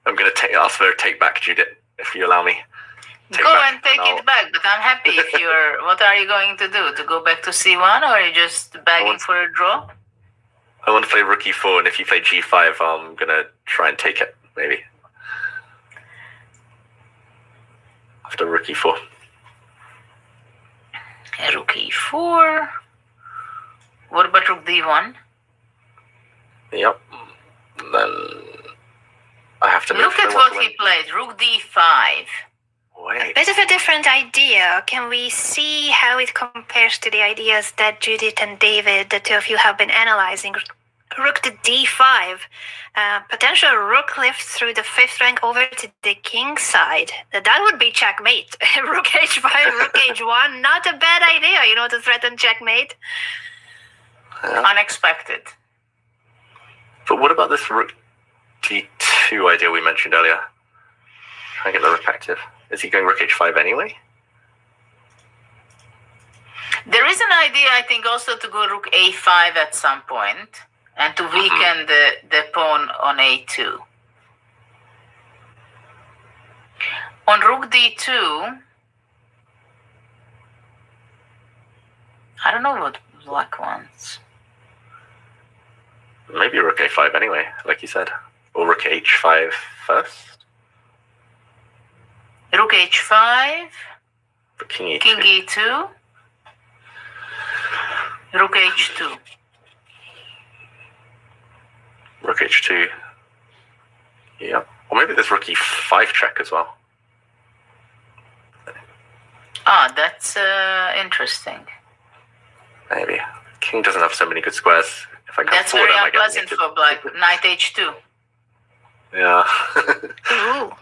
I'm going to ask for a take back, Judith, if you allow me. Take Go back, and take I'll- it back, but I'm happy if you're... What are you going to do? To go back to c1, or are you just begging want- for a draw? I want to play rook e4, and if you play g5, I'm going to try and take it, maybe. after rook e4. Rook e4. What about rook d1? Yep. Then I have to move. Look at what he played. Rook d5. Wait. Bit of a different idea. Can we see how it compares to the ideas that Judith and David, the two of you, have been analyzing? Rook to d5. Potential rook lift through the fifth rank over to the king side. That would be checkmate. Rook h5, rook h1. Not a bad idea, to threaten checkmate. Yeah. Unexpected. But what about this rook d2 idea we mentioned earlier? Try and get the rook active. Is he going rook h5 anyway? There is an idea, I think, also to go rook a5 at some point and to weaken the pawn on a2. On rook d2, I don't know what black wants. Maybe rook a5 anyway, like you said. Or rook h5 first. Rook h5, But king e2. king e2, rook h2. Rook h2. Yep. Or maybe there's rook e5 check as well. Ah, that's interesting. Maybe. King doesn't have so many good squares. If I come That's forward, very I might get unpleasant mated. for black. Knight h2. Yeah. Ooh.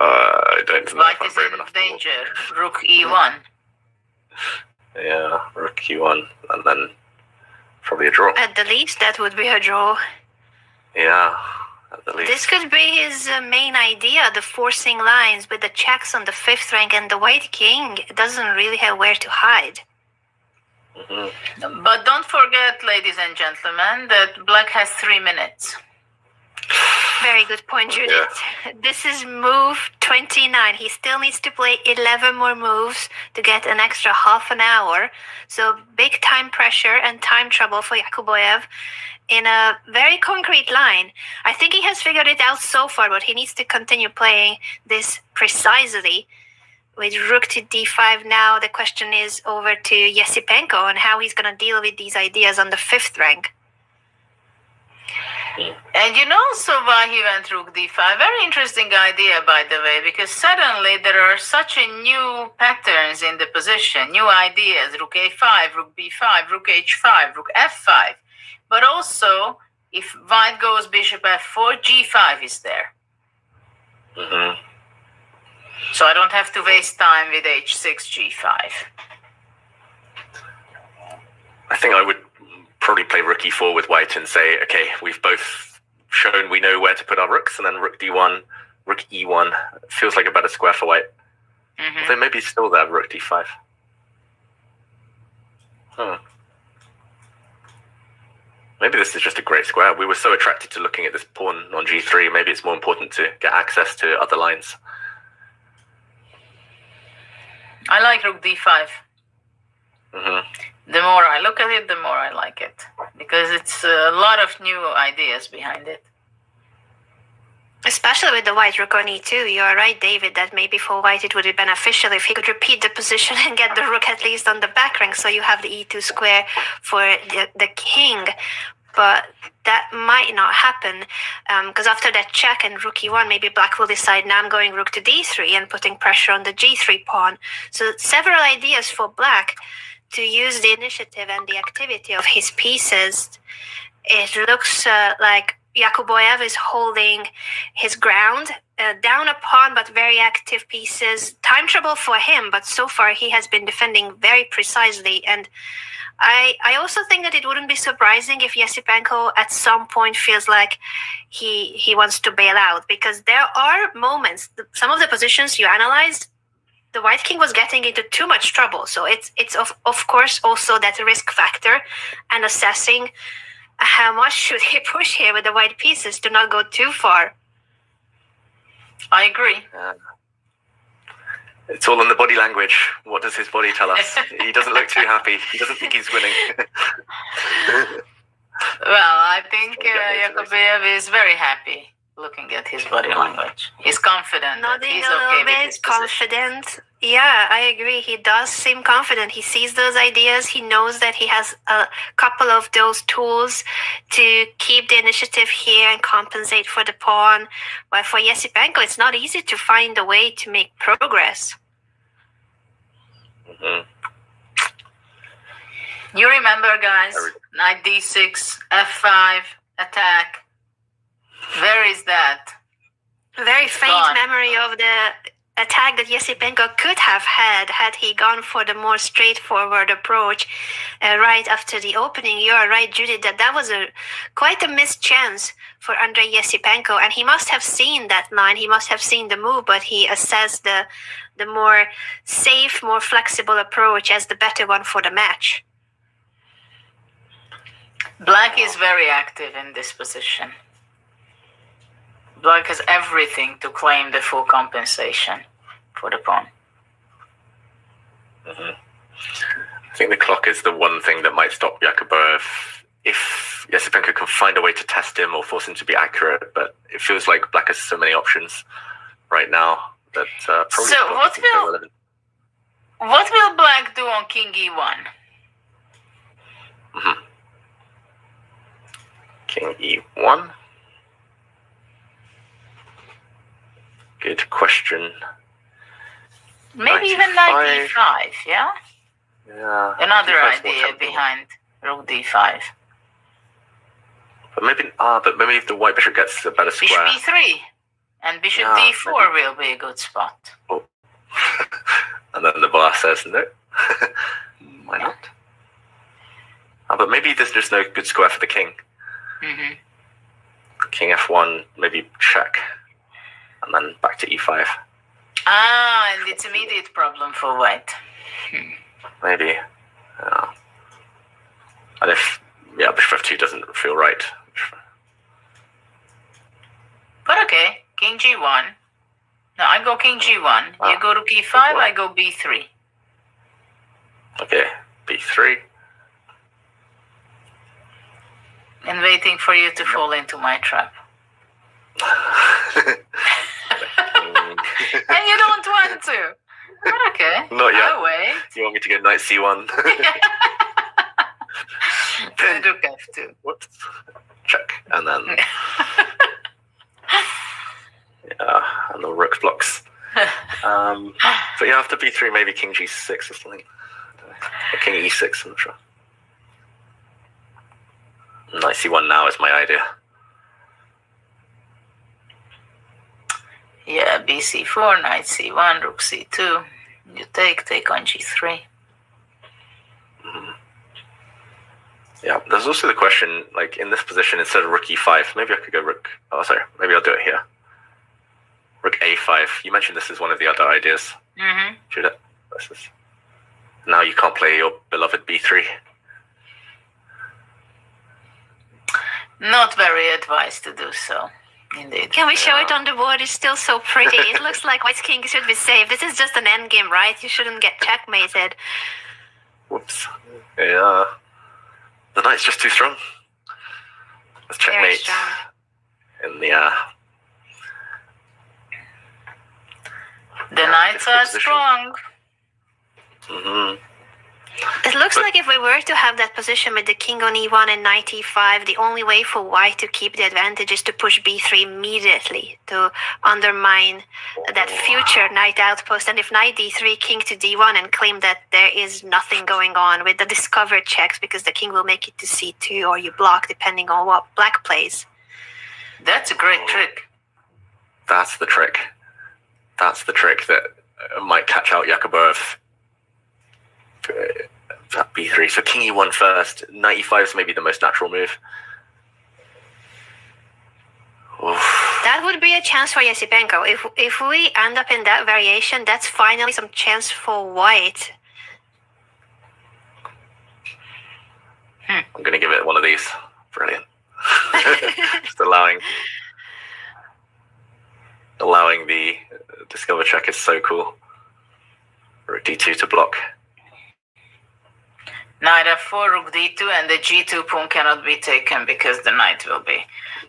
I don't know White if I'm is brave in enough to danger. Rook e1. Yeah, rook e1, and then probably a draw. At the least, that would be a draw. Yeah, at the least. This could be his main idea, the forcing lines with the checks on the fifth rank, and the white king doesn't really have where to hide. Mhm. But don't forget, ladies and gentlemen, that black has 3 minutes. Very good point, Judith. This is move 29. He still needs to play 11 more moves to get an extra half an hour. So big time pressure and time trouble for Yakubboev in a very concrete line. I think he has figured it out so far, but he needs to continue playing this precisely. With rook to d5 now, the question is over to Esipenko and how he's going to deal with these ideas on the fifth rank. And you know also why he went rook d5. Very interesting idea, by the way, because suddenly there are such a new patterns in the position, new ideas. Rook a5, rook b5, rook h5, rook f5. But also, if white goes bishop f4, g5 is there. Mhm. So I don't have to waste time with h6, g5. I think I would probably play rook e4 with white and say, okay, we've both shown we know where to put our rooks, and then rook d1, rook e1 feels like a better square for white. Although maybe still there, rook d5. Maybe this is just a great square. We were so attracted to looking at this pawn on g3. Maybe it's more important to get access to other lines. I like rook d5. The more I look at it, the more I like it. Because it's a lot of new ideas behind it. Especially with the white rook on e2, you are right, David, that maybe for white it would be beneficial if he could repeat the position and get the rook at least on the back rank, so you have the e2 square for the king. But that might not happen, because after that check and rook e1, maybe black will decide, now I'm going rook to d3 and putting pressure on the g3 pawn. So several ideas for black to use the initiative and the activity of his pieces. It looks like Yakubboev is holding his ground, down a pawn, but very active pieces. Time trouble for him, but so far he has been defending very precisely. And I also think that it wouldn't be surprising if Esipenko at some point feels like he wants to bail out, because there are moments, some of the positions you analyzed, the white king was getting into too much trouble. So it's of course also that risk factor and assessing how much should he push here with the white pieces to not go too far. I agree. It's all in the body language. What does his body tell us? He doesn't look too happy. He doesn't think he's winning. Well, I think Yakubboev is very happy. looking at his body language. He's confident. Nodding He's a okay little with bit, his position. confident. Yeah, I agree. He does seem confident. He sees those ideas. He knows that he has a couple of those tools to keep the initiative here and compensate for the pawn. But for Esipenko, it's not easy to find a way to make progress. Mhm. You remember, guys, knight d6, f5, attack. Where is that? Very It's faint gone. memory of the attack that Esipenko could have had he gone for the more straightforward approach right after the opening. You are right, Judith, that was quite a missed chance for Andrei Esipenko, and he must have seen that line. He must have seen the move, but he assessed the more safe, more flexible approach as the better one for the match. Black is very active in this position. Black has everything to claim the full compensation for the pawn. I think the clock is the one thing that might stop Yakubboev if Esipenko can find a way to test him or force him to be accurate. But it feels like Black has so many options right now that probably. So what will Black do on King E1? King E1. Good question. Maybe even 95. knight E5, yeah? Yeah. Another D5 's more idea tempting. behind rook D5. But maybe if the white bishop gets a better Bishop square. E3 and bishop Yeah, D4 will be a good spot. And then the bar says no. Why not? But maybe there's just no good square for the king. Mm-hmm. King F1, maybe check. And then back to E5. And it's immediate problem for white. Maybe. Yeah. And if, bishop F2 doesn't feel right. But okay, King G1. No, I go King G1. You go rook E5, I go B3. Okay, B3. And waiting for you to fall into my trap. And you don't want to. But okay. Not yet. I'll wait. You want me to go knight C1? And rook F2. Whoops. Check. And then... and the rook blocks. But yeah, after B3, maybe King G6 or something. Or King E6, I'm not sure. Knight C1 now is my idea. Yeah, BC4, knight C1, rook C2. You take on G3. Yeah, there's also the question, like in this position, instead of rook E5, maybe I could go rook... Oh, sorry, maybe I'll do it here. Rook A5. You mentioned this is one of the other ideas. Mm-hmm. Judith. Now you can't play your beloved B3. Not very advised to do so, indeed. Can we show it on the board? It's still so pretty. It looks like white's king should be safe. This is just an endgame, right? You shouldn't get checkmated. Whoops. Yeah. The knight's just too strong. Let's Very checkmate strong. in the The knights are position. strong. It looks like if we were to have that position with the king on e1 and knight e5, the only way for white to keep the advantage is to push b3 immediately to undermine that future knight outpost. And if knight d3, king to d1, and claim that there is nothing going on with the discovered checks because the king will make it to c2 or you block depending on what black plays. That's a great trick. That's the trick. That's the trick that might catch out Yakubboev. That b3. So king e1 first. Knight e5 is maybe the most natural move. Oof. That would be a chance for Esipenko. If we end up in that variation, that's finally some chance for white. I'm going to give it one of these. Brilliant. Just allowing the discover check is so cool. Rook d2 to block. Knight f4, rook d2, and the g2 pawn cannot be taken because the knight will be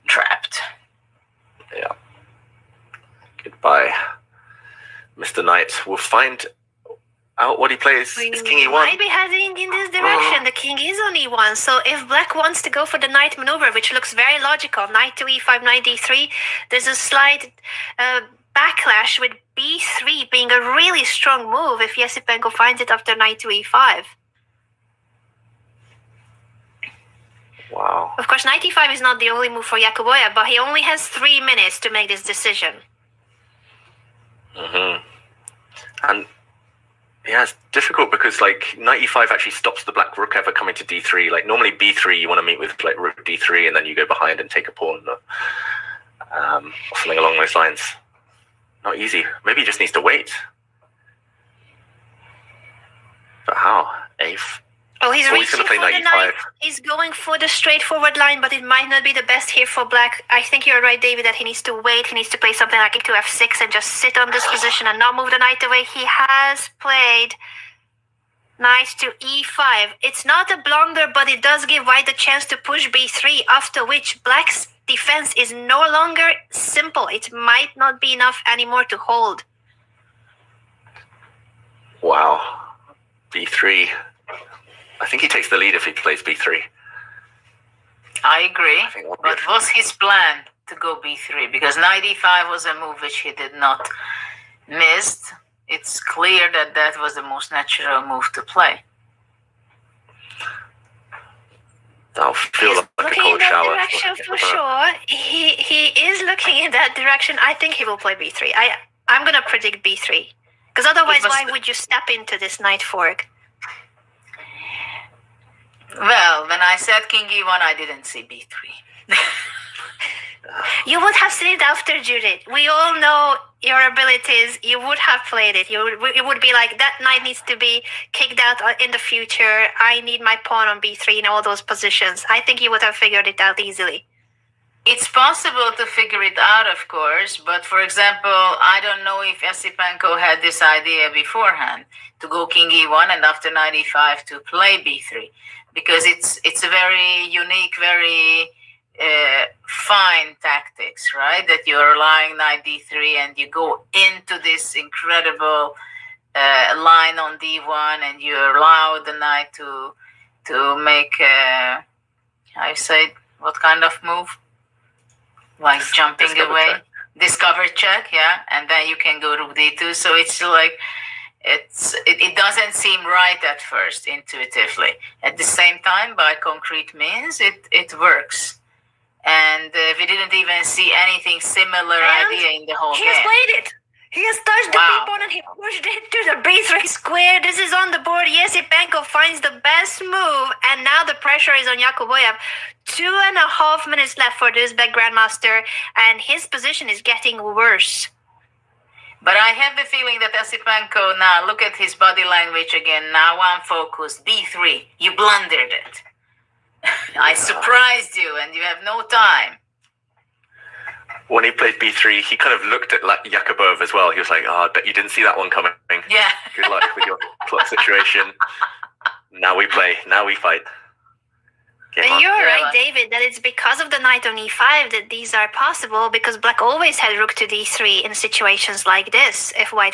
trapped. Yeah. Goodbye, Mr. Knight. We'll find out what he plays. It's King E1. Might be heading in this direction. The king is on E1. So if black wants to go for the knight maneuver, which looks very logical, knight to E5, knight D3, there's a slight backlash with B3 being a really strong move if Esipenko finds it after knight to E5. Wow. Of course, knight E5 is not the only move for Yakubboev, but he only has 3 minutes to make this decision. And yeah, it's difficult because like knight E5 actually stops the black rook ever coming to D3. Like normally B3 you want to meet with like rook D3 and then you go behind and take a pawn, or something along those lines. Not easy. Maybe he just needs to wait. But how? Eighth. Oh, he's reaching going to play for the knight knight. E5. He's going for the straightforward line, but it might not be the best here for black. I think you're right, David, that he needs to wait. He needs to play something like into F6 and just sit on this position and not move the knight away. He has played knight to E5. It's not a blunder, but it does give white the chance to push B3, after which black's defense is no longer simple. It might not be enough anymore to hold. Wow. B3. I think he takes the lead if he plays B3. I agree. I think But was his plan to go B3? Because knight E5 was a move which he did not miss. It's clear that that was the most natural move to play. That'll feel He's like a looking cold in that shower. direction for sure. He is looking in that direction. I think he will play B3. I'm gonna predict B3. Because otherwise, why would you step into this knight fork? Well, when I said King E1, I didn't see B3. You would have seen it after, Judith. We all know your abilities. You would have played it. It would be like, that knight needs to be kicked out in the future. I need my pawn on B3 in all those positions. I think you would have figured it out easily. It's possible to figure it out, of course, but for example, I don't know if Esipenko had this idea beforehand to go King E1 and after knight E5 to play B3, because it's a very unique, very fine tactics, right? That you're relying knight D3 and you go into this incredible line on D1 and you allow the knight to make I say what kind of move? Like jumping away, discover check, yeah, and then you can go rook D2. So it's like it doesn't seem right at first intuitively. At the same time, by concrete means, it works. And we didn't even see anything similar idea in the whole game. He has played it. He has touched the b-pawn and he pushed it to the b3 square. This is on the board. Esipenko finds the best move, and now the pressure is on Yakubboev. 2.5 minutes left for this back grandmaster, and his position is getting worse. But I have the feeling that Esipenko, now look at his body language again. Now I'm focused. B3, you blundered it. I surprised you, and you have no time. When he played B3, he kind of looked at like Yakubboev as well. He was like, "Oh, I bet you didn't see that one coming." Yeah. Good luck with your clock situation. Now we play. Now we fight. And you're right, David, that it's because of the knight on E5 that these are possible, because black always had rook to D3 in situations like this. If white